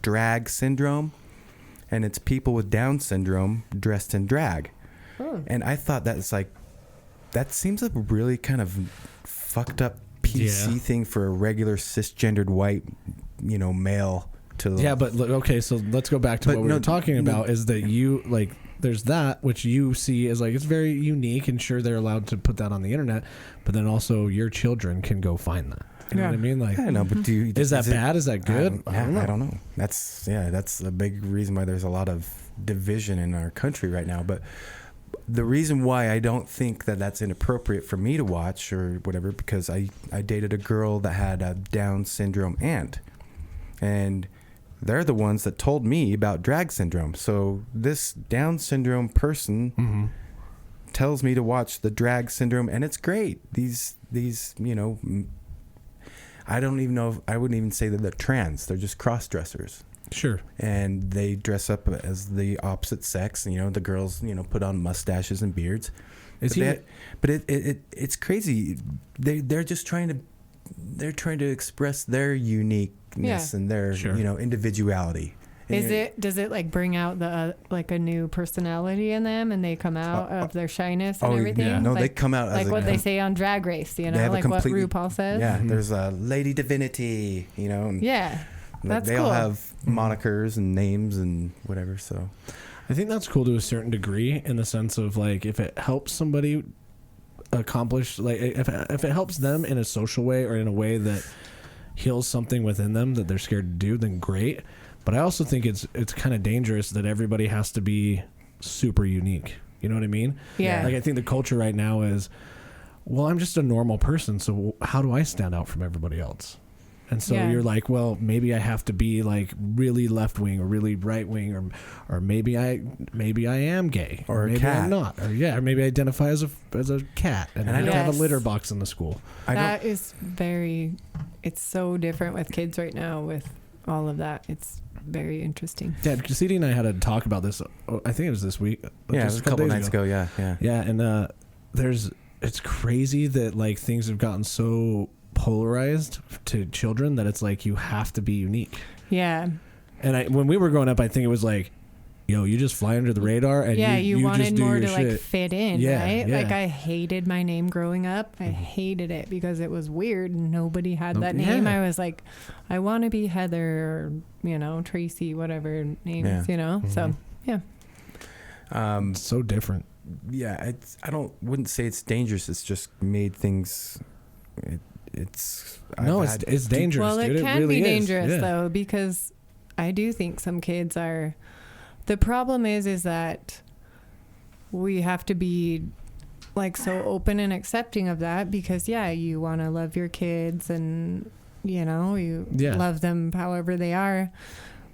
Drag Syndrome, and it's people with Down syndrome dressed in drag. Oh. And I thought that seems like a really kind of fucked up PC thing for a regular cisgendered white, you know, male to. Yeah, but okay, so let's go back to what we were talking about. Is that you like? There's that which you see as like it's very unique, and sure they're allowed to put that on the internet, but then also your children can go find that. You know what I mean? Like, I know, but is that bad? Is that good? I don't know. That's a big reason why there's a lot of division in our country right now. But the reason why I don't think that that's inappropriate for me to watch or whatever, because I dated a girl that had a Down syndrome aunt, and they're the ones that told me about drag syndrome. So this Down syndrome person tells me to watch the drag syndrome, and it's great. These you know, I don't even know if I wouldn't even say that they're trans. They're just cross-dressers. Sure. And they dress up as the opposite sex. And, you know, the girls, you know, put on mustaches and beards. But it's crazy. They're just trying to express their uniqueness and their you know, individuality. And Does it like bring out the like a new personality in them, and they come out of their shyness and everything? Yeah. No, like, they come out like as what they say on Drag Race, you know, like what RuPaul says. Yeah, there's a Lady Divinity, you know. And that's they cool. all have monikers and names and whatever. So I think that's cool to a certain degree, in the sense of like if it helps somebody accomplish, like if it helps them in a social way or in a way that heals something within them that they're scared to do, then great. But I also think it's kind of dangerous that everybody has to be super unique. You know what I mean? Yeah. Like I think the culture right now is, well, I'm just a normal person, so how do I stand out from everybody else? And so Yeah. you're like, well, maybe I have to be like really left wing or really right wing, or maybe I am gay, Or a maybe cat. I'm not, or maybe I identify as a cat, and I have to have a Yes. litter box in the school. That is it's so different with kids right now with all of that. It's very interesting. Yeah, CD and I had a talk about this. I think it was this week. Yeah, it just was a couple days nights ago. Yeah. Yeah, and it's crazy that like things have gotten so polarized to children that it's like you have to be unique. Yeah. And when we were growing up, I think it was like, yo, you just fly under the radar, and you wanted just do more your to shit. like fit in, Yeah, right? yeah. Like I hated my name growing up. I hated it because it was weird. Nobody had that name. Yeah. I was like, I want to be Heather or Tracy, whatever names, So yeah. It's so different. Yeah, wouldn't say it's dangerous. It's just made things. It's dangerous. Well, dude. it can really be is. dangerous Yeah. though, because I do think some kids are. The problem is that we have to be like so open and accepting of that because you want to love your kids and you love them however they are.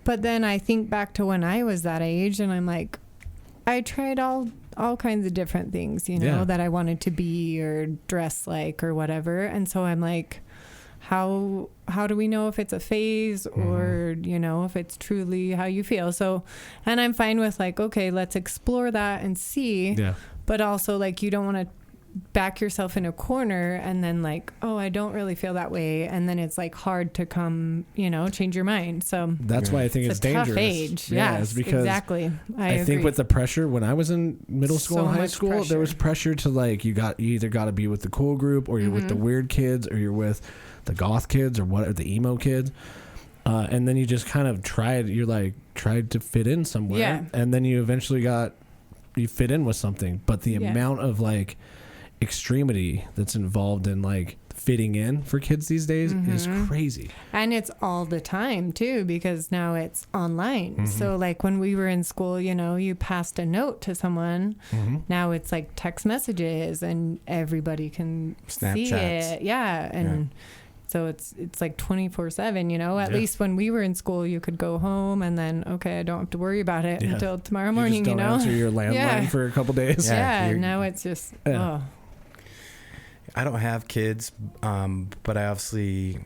But then I think back to when I was that age and I'm like, I tried all kinds of different things, that I wanted to be or dress like or whatever. And so I'm like, how do we know if it's a phase or, if it's truly how you feel? So, and I'm fine with like, okay, let's explore that and see. Yeah. But also like, you don't want to back yourself in a corner and then like, oh, I don't really feel that way. And then it's like hard to come, change your mind. So that's why I think it's a dangerous. Tough age. Yeah, Yes, it's because exactly. I think agree. with the pressure when I was in middle school So and high much school, pressure. there was pressure to like you either got to be with the cool group or you're with the weird kids or you're with the goth kids or the emo kids. And then you just kind of tried to fit in somewhere. Yeah. And then you eventually you fit in with something. But the amount of like extremity that's involved in like fitting in for kids these days is crazy. And it's all the time too, because now it's online. So like when we were in school, you passed a note to someone. Now it's like text messages and everybody can see Snapchats. it. Yeah. And so it's like 24/7, at least when we were in school, you could go home and then, okay, I don't have to worry about it until tomorrow morning, you just don't answer your landline for a couple days. Yeah. Now it's just, I don't have kids, but I obviously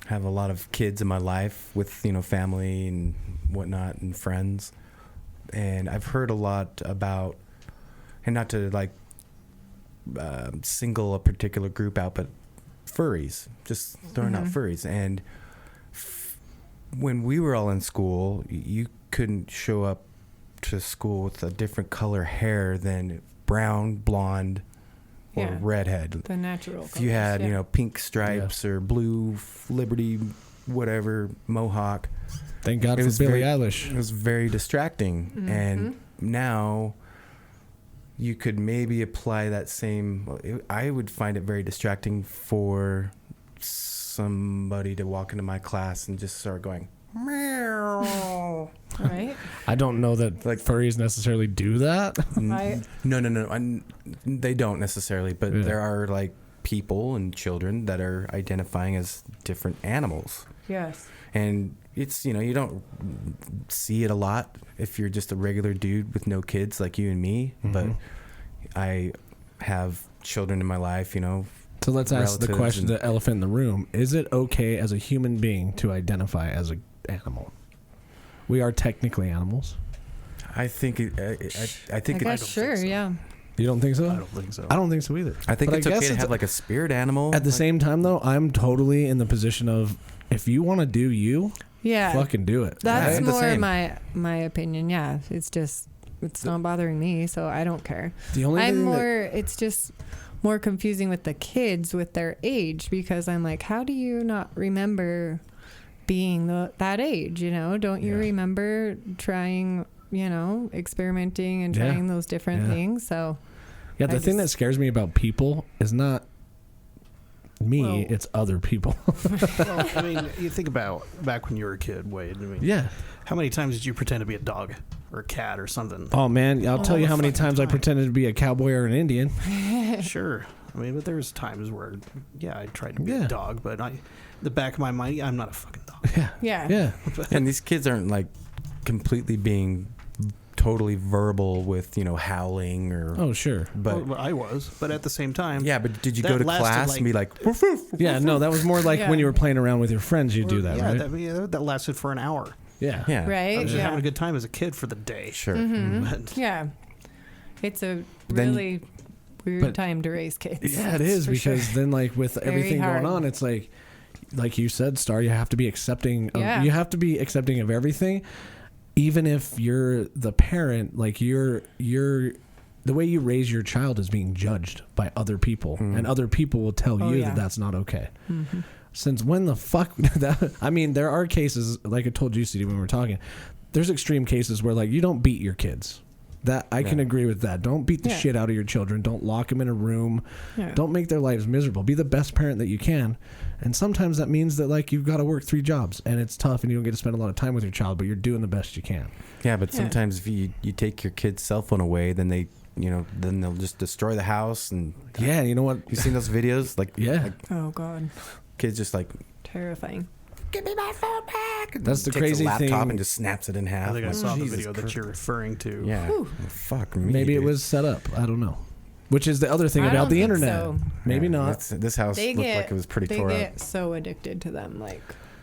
have a lot of kids in my life with, family and whatnot and friends. And I've heard a lot about, and not to like single a particular group out, but furries, just throwing out furries. And when we were all in school, you couldn't show up to school with a different color hair than brown, blonde, or redhead. the natural if you had pink stripes or blue Liberty whatever mohawk, Thank God it for was Billie Eilish. it was very distracting. And now you could maybe apply that same. I would find it very distracting for somebody to walk into my class and just start going meow. right. I don't know that Like- furries necessarily do that. No. They don't necessarily, but there are like people and children that are identifying as different animals. Yes. And it's, you don't see it a lot if you're just a regular dude with no kids like you and me. But I have children in my life, So let's ask the relatives question, and- the elephant in the room. Is it okay as a human being to identify as an animal? We are technically animals. I think I think I guess sure, so. yeah. You don't think so? I don't think so. I don't think so either. I think But it's I guess okay to have like a spirit animal. At the same time, though, I'm totally in the position of if you want to do you, Yeah. fucking do it. That's I'm the more same. my opinion. Yeah. It's not bothering me, so I don't care. The only I'm thing more, it's just more confusing with the kids with their age because I'm like, how do you not remember being that age? Don't you remember trying, experimenting and trying those different things? So the thing that scares me about people is not me, it's other people. Well, I mean, you think about back when you were a kid, Wade. I mean, Yeah. how many times did you pretend to be a dog or a cat or something? Oh man, I'll tell you how many fucking times I time. pretended to be a cowboy or an Indian. Sure. I mean, but there's times where, I tried to be a dog, but the back of my mind, I'm not a fucking dog. Yeah. And these kids aren't like completely being totally verbal with, howling or. Oh, sure. But well, I was, but at the same time. Yeah, but did you go to class and be like, woof, woof, woof, yeah, no, that was more like when you were playing around with your friends, you do that, right? That lasted for an hour. Yeah. Right. I was just having a good time as a kid for the day. Sure. But, Yeah. It's a really weird time to raise kids. Yeah, it is, because then like with everything going on, it's like you said, Starr, you have to be accepting. You have to be accepting of everything, even if you're the parent. Like you're the way you raise your child is being judged by other people, and other people will tell you that that's not okay. Mm-hmm. Since when the fuck? I mean, there are cases, like I told you, CD, when we were talking. There's extreme cases where like you don't beat your kids. That I can agree with that. Don't beat the shit out of your children. Don't lock them in a room. Yeah. Don't make their lives miserable. Be the best parent that you can. And sometimes that means that like you've got to work 3 jobs and it's tough and you don't get to spend a lot of time with your child, but you're doing the best you can. Yeah, but sometimes if you take your kid's cell phone away, then they then they'll just destroy the house. And you know what? You seen those videos? Like oh God. Kids just like terrifying. Give me my phone back. That's the crazy thing. Laptop and just snaps it in half. I think I saw the video that you're referring to. Yeah. Well, fuck me. Maybe it was set up. I don't know. Which is the other thing about the internet. So. Maybe not. This house looked like it was pretty tore up. They get so addicted to them, like.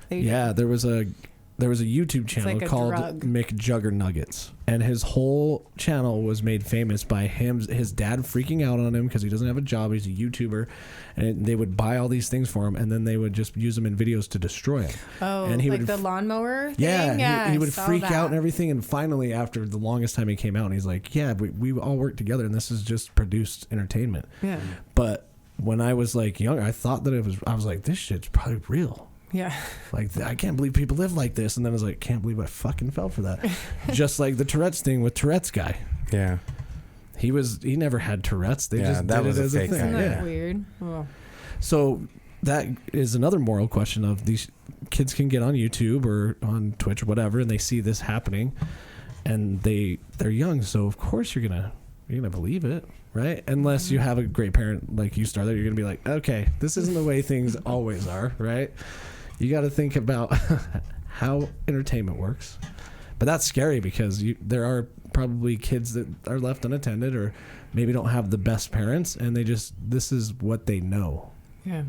There was a YouTube channel called McJuggernuggets, and his whole channel was made famous by his dad freaking out on him because he doesn't have a job. He's a YouTuber, and they would buy all these things for him, and then they would just use them in videos to destroy him. Oh, and he like would, the lawnmower thing? Yeah, he would freak out and everything, and finally, after the longest time he came out, and he's like, yeah, we all work together, and this is just produced entertainment. Yeah. But when I was like younger, I thought that I was like, this shit's probably real. Yeah. Like, I can't believe people live like this. And then I was like, can't believe I fucking fell for that. Just like the Tourette's thing with Tourette's guy. Yeah. He never had Tourette's. They just that did was it as a fake thing. thing. Isn't that weird? Oh. So that is another moral question of these kids can get on YouTube or on Twitch or whatever, and they see this happening, and they're young. So of course you're gonna believe it. Right? Unless you have a great parent like you, Starr, that you're going to be like, okay, this isn't the way things always are, right? You got to think about how entertainment works. But that's scary because there are probably kids that are left unattended or maybe don't have the best parents, and this is what they know. Yeah.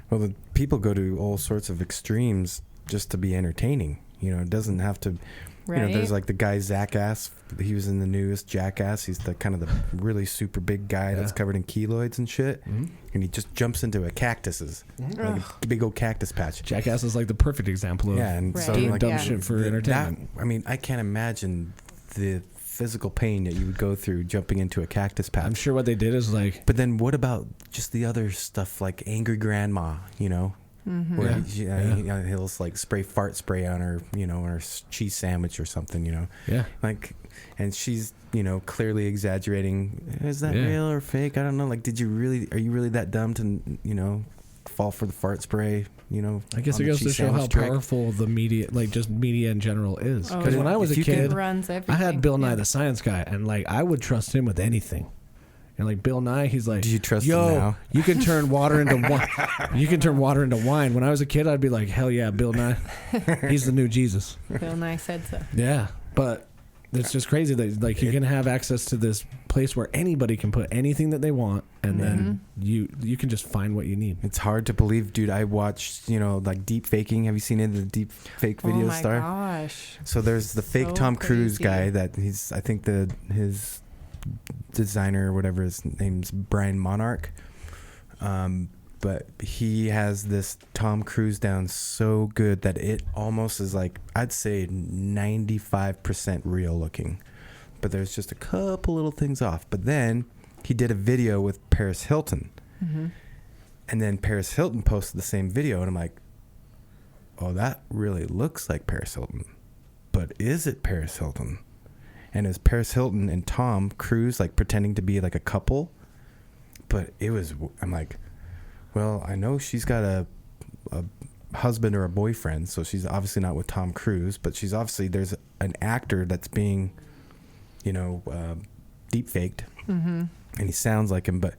Well, the people go to all sorts of extremes just to be entertaining. It doesn't have to... Right. There's like the guy Zackass. He was in the newest Jackass. He's the kind of the really super big guy that's covered in keloids and shit. Mm-hmm. And he just jumps into like a big old cactus patch. Jackass is like the perfect example of so dumb shit for entertainment. I can't imagine the physical pain that you would go through jumping into a cactus patch. I'm sure what they did is like... But then what about just the other stuff like angry grandma, Mm-hmm. Where he'll like fart spray on her, on her cheese sandwich or something, Yeah. Like, and she's, clearly exaggerating. Is that real or fake? I don't know. Like, are you really that dumb to, fall for the fart spray? I guess it goes to show how powerful the media, like just media in general, is. Because when I was a kid, I had Bill Nye the Science Guy, and like I would trust him with anything. And like Bill Nye, he's like, "Do you trust him now? You can turn water into wine. You can turn water into wine." When I was a kid, I'd be like, "Hell yeah, Bill Nye, he's the new Jesus." Bill Nye said so. Yeah, but it's just crazy that like you can have access to this place where anybody can put anything that they want, and then you can just find what you need. It's hard to believe, dude. I watched, like deep faking. Have you seen any of the deep fake videos, Starr? Oh my gosh! So there's the fake Tom Cruise guy that I think his designer or whatever his name's Brian Monarch, but he has this Tom Cruise down so good that it almost is like I'd say 95% real looking, but there's just a couple little things off. But then he did a video with Paris Hilton, and then Paris Hilton posted the same video, and I'm like, oh, that really looks like Paris Hilton, but is it Paris Hilton? And it was Paris Hilton and Tom Cruise like pretending to be like a couple, but I'm like, well, I know she's got a husband or a boyfriend, so she's obviously not with Tom Cruise, but she's obviously, there's an actor that's being, deep faked, and he sounds like him, but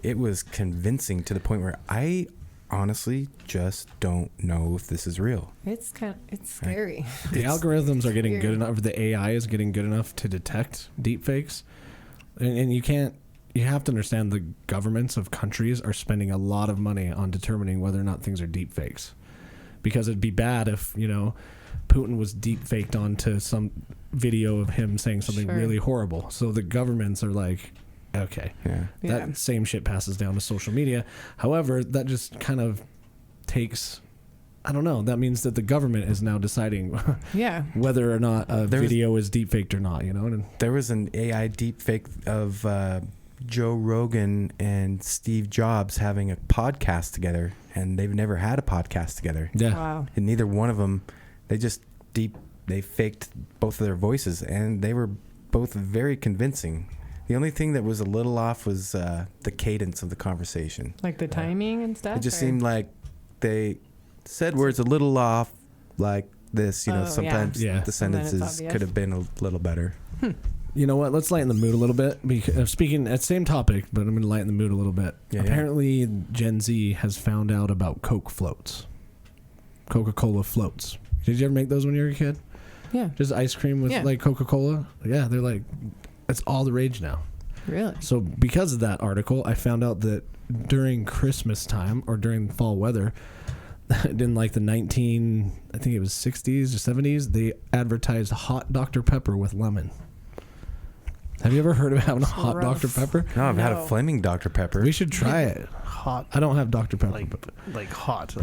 it was convincing to the point where I honestly just don't know if this is real. It's scary. The algorithms are getting weird. good enough. The AI is getting good enough to detect deepfakes, and you can't. You have to understand the governments of countries are spending a lot of money on determining whether or not things are deepfakes, because it'd be bad if Putin was deepfaked onto some video of him saying something really horrible. So the governments are like, okay, that same shit passes down to social media. However, that just kind of takes, I don't know, that means that the government is now deciding whether or not a video is deepfaked or not, And there was an AI deepfake of Joe Rogan and Steve Jobs having a podcast together, and they've never had a podcast together. Yeah. Wow. And neither one of them, they faked both of their voices, and they were both very convincing. The only thing that was a little off was the cadence of the conversation. Like the timing and stuff? It just seemed like they said words a little off, like this. Sometimes the sentences could have been a little better. You know what? Let's lighten the mood a little bit. Because, speaking at the same topic, but I'm going to lighten the mood a little bit. Apparently, Gen Z has found out about Coke floats. Coca-Cola floats. Did you ever make those when you were a kid? Yeah. Just ice cream with like Coca-Cola? Yeah, they're like, it's all the rage now. Really? So because of that article, I found out that during Christmas time or during fall weather, in like the I think it was 60s or 70s, they advertised hot Dr. Pepper with lemon. Have you ever heard of having a hot Dr. Pepper? No, I've had a flaming Dr. Pepper. We should try it. Hot. I don't have Dr. Pepper. Like hot.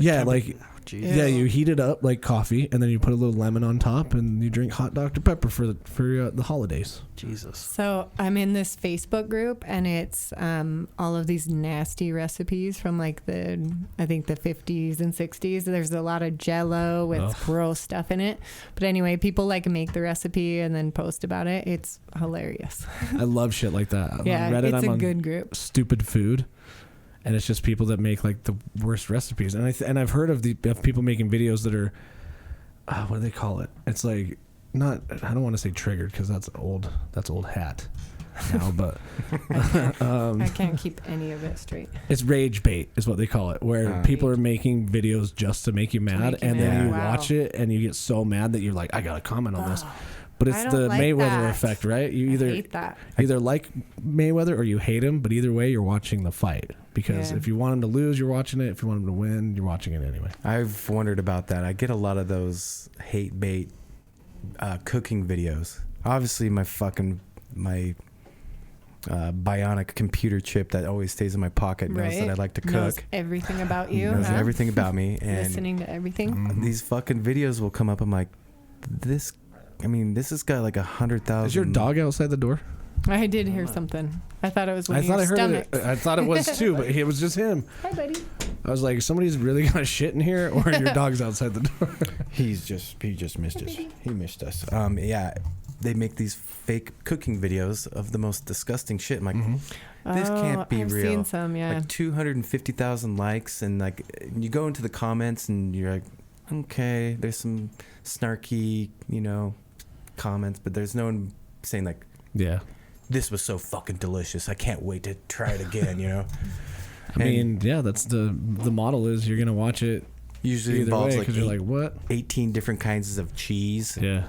Yeah, you heat it up like coffee, and then you put a little lemon on top, and you drink hot Dr. Pepper for the holidays. Jesus. So I'm in this Facebook group, and it's all of these nasty recipes from like the 50s and 60s. There's a lot of Jell-O with gross stuff in it. But anyway, people like make the recipe and then post about it. It's hilarious. I love shit like that. Yeah, on Reddit, it's I'm a on good group. Stupid food. And it's just people that make like the worst recipes, and I've heard of people making videos that are, what do they call it? It's like I don't want to say triggered because that's old hat now, but I can't keep any of it straight. It's rage bait is what they call it, where people are making videos just to make you mad, and then you watch it and you get so mad that you're like, I gotta comment on this. But it's the Mayweather effect, right? You either like Mayweather or you hate him, but either way, you're watching the fight. Because if you want him to lose, you're watching it. If you want him to win, you're watching it anyway. I've wondered about that. I get a lot of those hate bait cooking videos. Obviously, my bionic computer chip that always stays in my pocket knows that I like to cook. Knows everything about you. Knows everything about me. And listening to everything. These fucking videos will come up. I'm like, this has got like 100,000. Is your dog outside the door? I did hear something. I thought it was one I of thought your I heard stomachs. it. I thought it was too, but it was just him. Hi, buddy. I was like, somebody's really gonna shit in here, or your dog's outside the door. He just missed us. He missed us. They make these fake cooking videos of the most disgusting shit. I'm like, this can't be I've real. Seen some, yeah. Like 250,000 likes, and like you go into the comments and you're like, okay, there's some snarky, comments, but there's no one saying like, this was so fucking delicious. I can't wait to try it again, I mean, that's the model is you're gonna watch it. Usually involves because you're like, what? 18 different kinds of cheese. Yeah.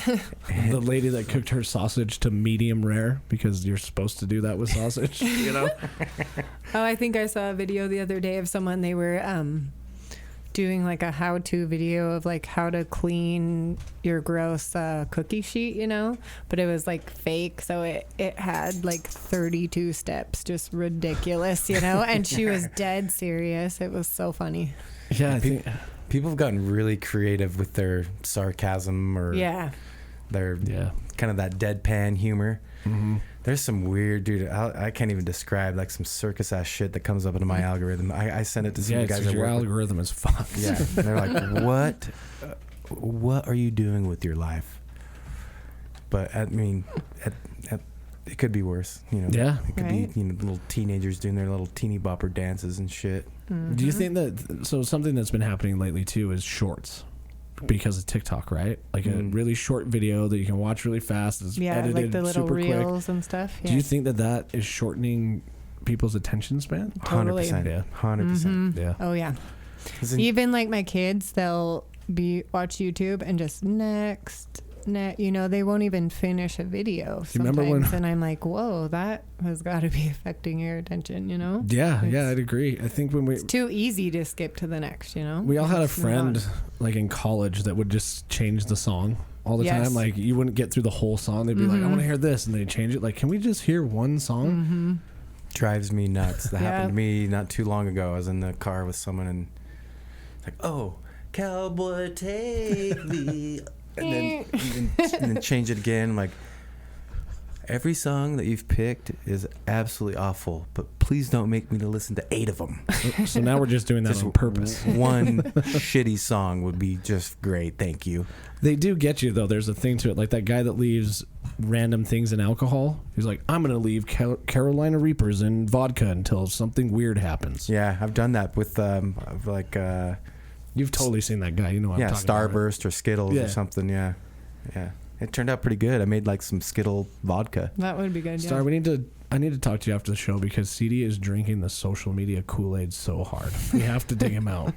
The lady that cooked her sausage to medium rare because you're supposed to do that with sausage, Oh, I think I saw a video the other day of someone, they were doing like a how-to video of like how to clean your gross cookie sheet, but it was like fake, so it had like 32 steps, just ridiculous, and she was dead serious. It was so funny. Yeah, I think people have gotten really creative with their sarcasm or their kind of that deadpan humor. Mm-hmm. There's some weird, dude. I can't even describe like some circus ass shit that comes up into my algorithm. I send it to some guys. Your algorithm is fucked. Yeah, they're like, what are you doing with your life? But I mean, it could be worse. Yeah, it could be little teenagers doing their little teeny bopper dances and shit. Mm-hmm. Do you think that something that's been happening lately too is shorts? Because of TikTok, right? Like a really short video that you can watch really fast. It's edited like the little super reels quick. and stuff. Yeah. Do you think that is shortening people's attention span. Totally. 100%. Yeah. 100%. Yeah. Oh yeah. Isn't- Even like my kids, they'll watch YouTube and just next. You know, they won't even finish a video you remember sometimes, when- and I'm like, whoa, that has got to be affecting your attention. You know, Yeah, It's- I'd agree. I think when it's too easy to skip to the next. You know, we all had a Just move friend on. like in college that would just change the song all the Yes. time. Like you wouldn't get through the whole song. They'd be like, I want to hear this, and they'd change it. Like, can we just hear one song? drives me nuts. That Yeah. happened to me not too long ago. I was in the car with someone and like, oh, cowboy, take me, and then change it again. I'm like, every song that you've picked is absolutely awful, but please don't make me to listen to 8 of them. So now we're just doing that Just on purpose. One shitty song would be just great. Thank you. They do get you though. There's a thing to it. Like that guy that leaves random things in alcohol. He's like, I'm gonna leave Carolina Reapers in vodka until something weird happens. Yeah, I've done that with You've totally seen that guy. You know what I'm talking about. Starburst or Skittles Yeah. or something. Yeah. It turned out pretty good. I made like some Skittle vodka. That would be good. Starr, I need to talk to you after the show because CD is drinking the social media Kool-Aid so hard. We have to dig him out.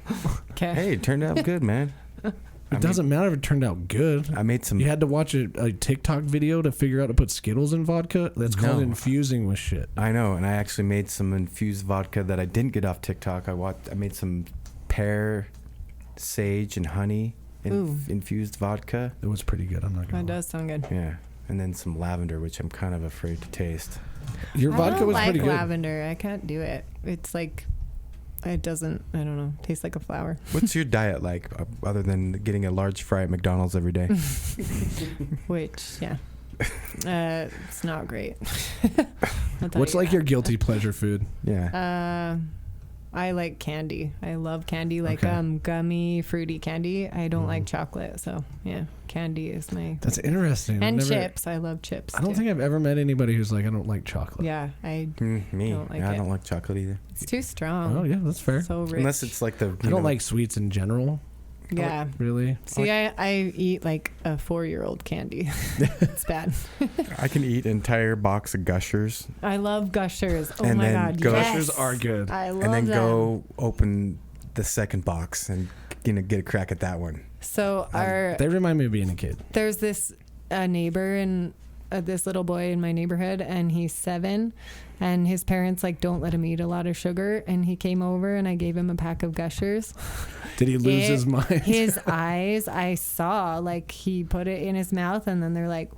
Okay. Hey, it turned out good, man. It doesn't matter if it turned out good. I made some. You had to watch a TikTok video to figure out to put Skittles in vodka? That's called No. infusing with shit. I know, and I actually made some infused vodka that I didn't get off TikTok. I made some pear, sage, and honey Ooh. infused vodka. It was pretty good. I'm not That going to does sound good. Yeah, and then some lavender, which I'm kind of afraid to taste. Your I vodka don't was like pretty good. lavender. I can't do it. It's like, it doesn't. I don't know. Tastes like a flower. What's your diet like, other than getting a large fry at McDonald's every day? Which, yeah, it's not great. I'll tell What's you like that. your guilty pleasure food? Yeah. I like candy. I love candy, like Okay. gummy, fruity candy. I don't like chocolate, so yeah, candy is my. That's interesting. And I've never- chips. I love chips. I don't too. think I've ever met anybody who's like, I don't like chocolate. Yeah, Me. don't like I it. don't like chocolate either. it's too strong. Oh, yeah, that's fair. So rich. Unless it's like the. I don't like sweets in general, Yeah. really. See, I eat like a 4-year-old candy. It's bad. I can eat an entire box of Gushers I love Gushers. Oh And my then god, go- yes. Gushers are good. I love and then them. go open the second box and get a crack at that one. So They remind me of being a kid. there's this neighbor and this little boy in my neighborhood, and he's 7, and his parents like don't let him eat a lot of sugar, and he came over and I gave him a pack of Gushers. Did he lose his mind? His eyes, I saw, like he put it in his mouth, and then they're like,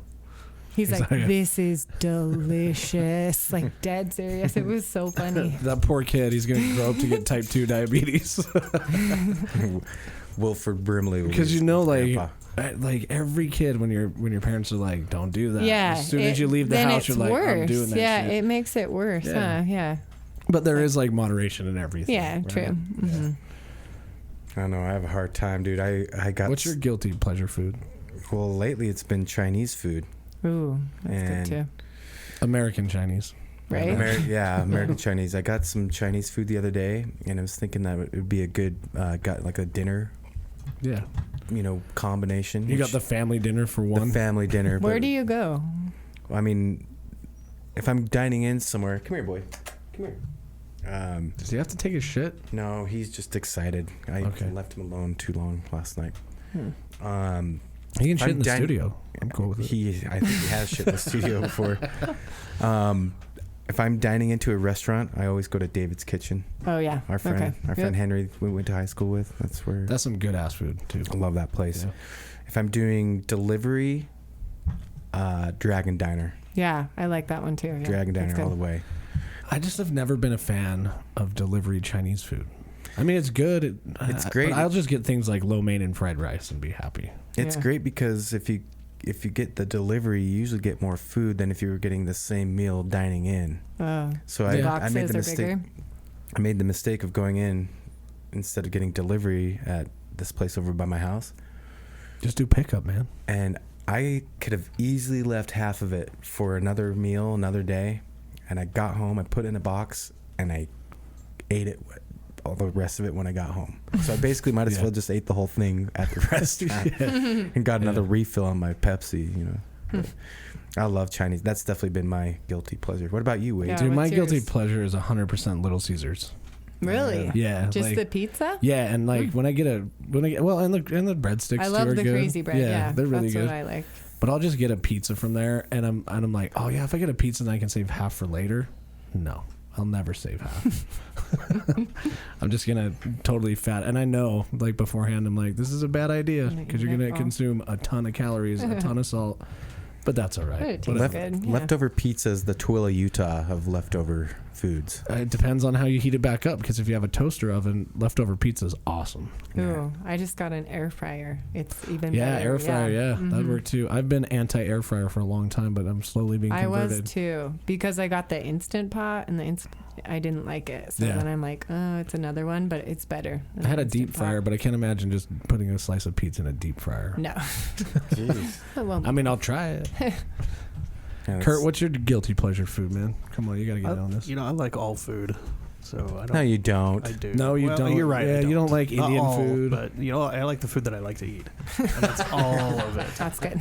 he's like, this is delicious, like dead serious. It was so funny. That poor kid, he's going to grow up to get type 2 diabetes. Wilford Brimley. Because you know, Grandpa. like every kid, when your parents are like, don't do that. Yeah. As soon as you leave the then house, it's you're like, worse. I'm doing that yeah, shit. it makes it worse. Yeah. Yeah. But there is like moderation in everything. Yeah, right? true. Mm-hmm. I don't know. I have a hard time, dude. I got. What's your guilty pleasure food? Well, lately it's been Chinese food. Ooh, that's And- good too. American Chinese. Right? American Chinese. I got some Chinese food the other day, and I was thinking that it would be a good, got like a dinner, Yeah. combination. You got which- the family dinner for the one. family dinner. Where but- do you go? I mean, if I'm dining in somewhere, come here, boy, come here. Does he have to take a shit? No, he's just excited. I Okay. left him alone too long last night. He can shit I'm in the din- studio. I'm cool with it. I think he has shit in the studio before. If I'm dining into a restaurant, I always go to David's Kitchen. Oh yeah. Our friend, Okay. our friend Henry, we went to high school with. That's where That's some good ass food too. I love that place. Yeah. If I'm doing delivery, Dragon Diner. Yeah, I like that one too. Yeah, Dragon that's Diner all the good. way. I just have never been a fan of delivery Chinese food. I mean, it's good. It's great. But I'll just get things like lo mein and fried rice and be happy. It's Yeah. great because if you get the delivery, you usually get more food than if you were getting the same meal dining in. So I Boxes made the are mistake. bigger. I made the mistake of going in instead of getting delivery at this place over by my house, Just do pickup, man. and I could have easily left half of it for another meal, another day. And I got home, I put it in a box, and I ate it, all the rest of it when I got home. So I basically might as Yeah. well just ate the whole thing at the restaurant and got another refill on my Pepsi, But I love Chinese. That's definitely been my guilty pleasure. What about you, Wade? Yeah. Dude, my what's guilty yours? pleasure is 100% Little Caesars. Really? Yeah. Just like, the pizza? Yeah, and like when I get and the breadsticks I too love are the good. crazy bread. Yeah, they're really that's good. what I like. But I'll just get a pizza from there, and I'm like, oh yeah, if I get a pizza, then I can save half for later. No, I'll never save half. I'm just gonna totally fat, and I know like beforehand, I'm like, this is a bad idea because you're gonna consume a ton of calories, a ton of salt. But that's all right. It tastes good. Yeah. Leftover pizza is the Twila, Utah of leftover foods. It depends on how you heat it back up, because if you have a toaster oven, leftover pizza is awesome. Ooh, I just got an air fryer. It's even better. Yeah, air fryer, yeah. That'd work too. I've been anti-air fryer for a long time, but I'm slowly being converted. I was too, because I got the Instant Pot, and I didn't like it. So then I'm like, oh, it's another one, but it's better. I had a deep fryer, but I can't imagine just putting a slice of pizza in a deep fryer. No. Jeez. I mean, I'll try it. Yeah, Kurt, what's your guilty pleasure food, man? Come on, you gotta get on this. You know, I like all food, so I don't. No, you don't. I do. No, you don't. You're right. Yeah, you don't like Not Indian all, food. but you know, I like the food that I like to eat. And that's all of it. That's good.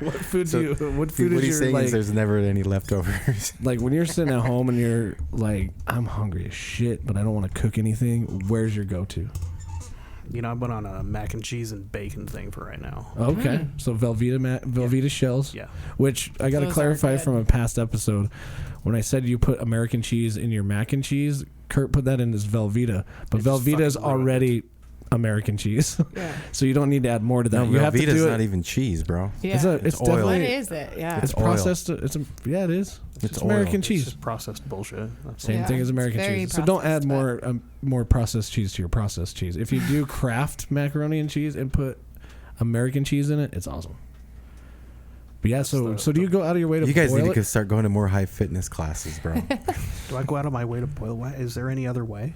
What food So, do you? What food what is he's your saying like? is there's never any leftovers. Like when you're sitting at home and you're like, I'm hungry as shit, but I don't want to cook anything. Where's your go-to? You know, I've been on a mac and cheese and bacon thing for right now. Okay, so Velveeta shells. Yeah. Which I got to Those are clarify good. from a past episode. When I said you put American cheese in your mac and cheese, Kurt put that in as Velveeta, but It's just Velveeta is fucking ruined. already American cheese, Yeah. so you don't need to add more to that. No, you have to Velveeta's do it. not even cheese, bro. Yeah. It's oil. definitely What is it? Yeah. it's oil. processed. It is. It's American oil. It's cheese. just processed bullshit. That's Same Yeah, thing as it's American very cheese. So don't add processed, more processed cheese to your processed cheese. If you do Kraft macaroni and cheese and put American cheese in it, it's awesome. But yeah, so do you go out of your way to You guys boil need it? to start going to more high fitness classes, bro. Do I go out of my way to boil? What? Is there any other way?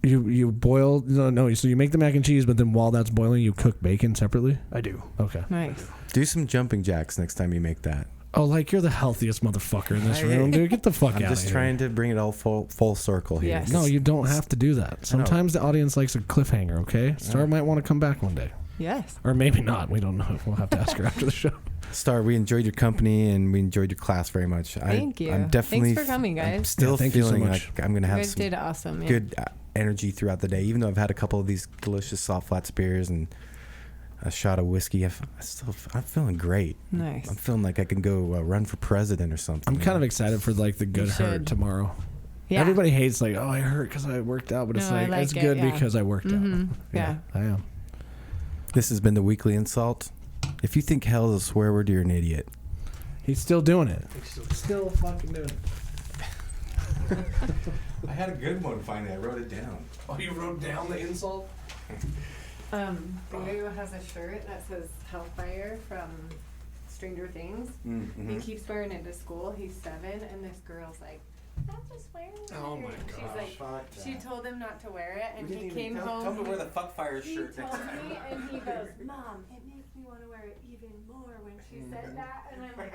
You boil no. So you make the mac and cheese, but then while that's boiling, you cook bacon separately. I do. Okay. Nice. Do some jumping jacks next time you make that. Oh, like you're the healthiest motherfucker in this room, dude. Get the fuck out I'm of just here. trying to bring it all full circle here. Yes. No, you don't have to do that. Sometimes the audience likes a cliffhanger. Okay, Starr might want to come back one day, Yes. or maybe not. We don't know. We'll have to ask her after the show. Starr, we enjoyed your company and we enjoyed your class very much. Thank you. I'm definitely. Thanks for coming, guys. I'm still Yeah, thank you so feeling much. like I'm gonna You have guys some did awesome. Yeah. good energy throughout the day. Even though I've had a couple of these delicious salt flats beers and a shot of whiskey, I'm feeling great. Nice. I'm feeling like I can go run for president or something. I'm kind of excited for like the good hurt should. tomorrow. Yeah. Everybody hates like, oh, I hurt because I worked out, but it's No, I like like it's it, good yeah. because I worked out. Yeah. I am. This has been the weekly insult. If you think hell is a swear word, you're an idiot. He's still doing it. Still fucking doing it. I had a good one finally. I wrote it down. Oh, you wrote down the insult? Boyo has a shirt that says Hellfire from Stranger Things. Mm-hmm. He keeps wearing it to school. He's 7, and this girl's like, "Stop just wearing it." Oh my She's like, she told him not to wear it, and We he didn't came even home. tell me where the fuck fire He shirt told next time. me, and he goes, "Mom, it makes me want to wear it even more when she said that," and I'm like.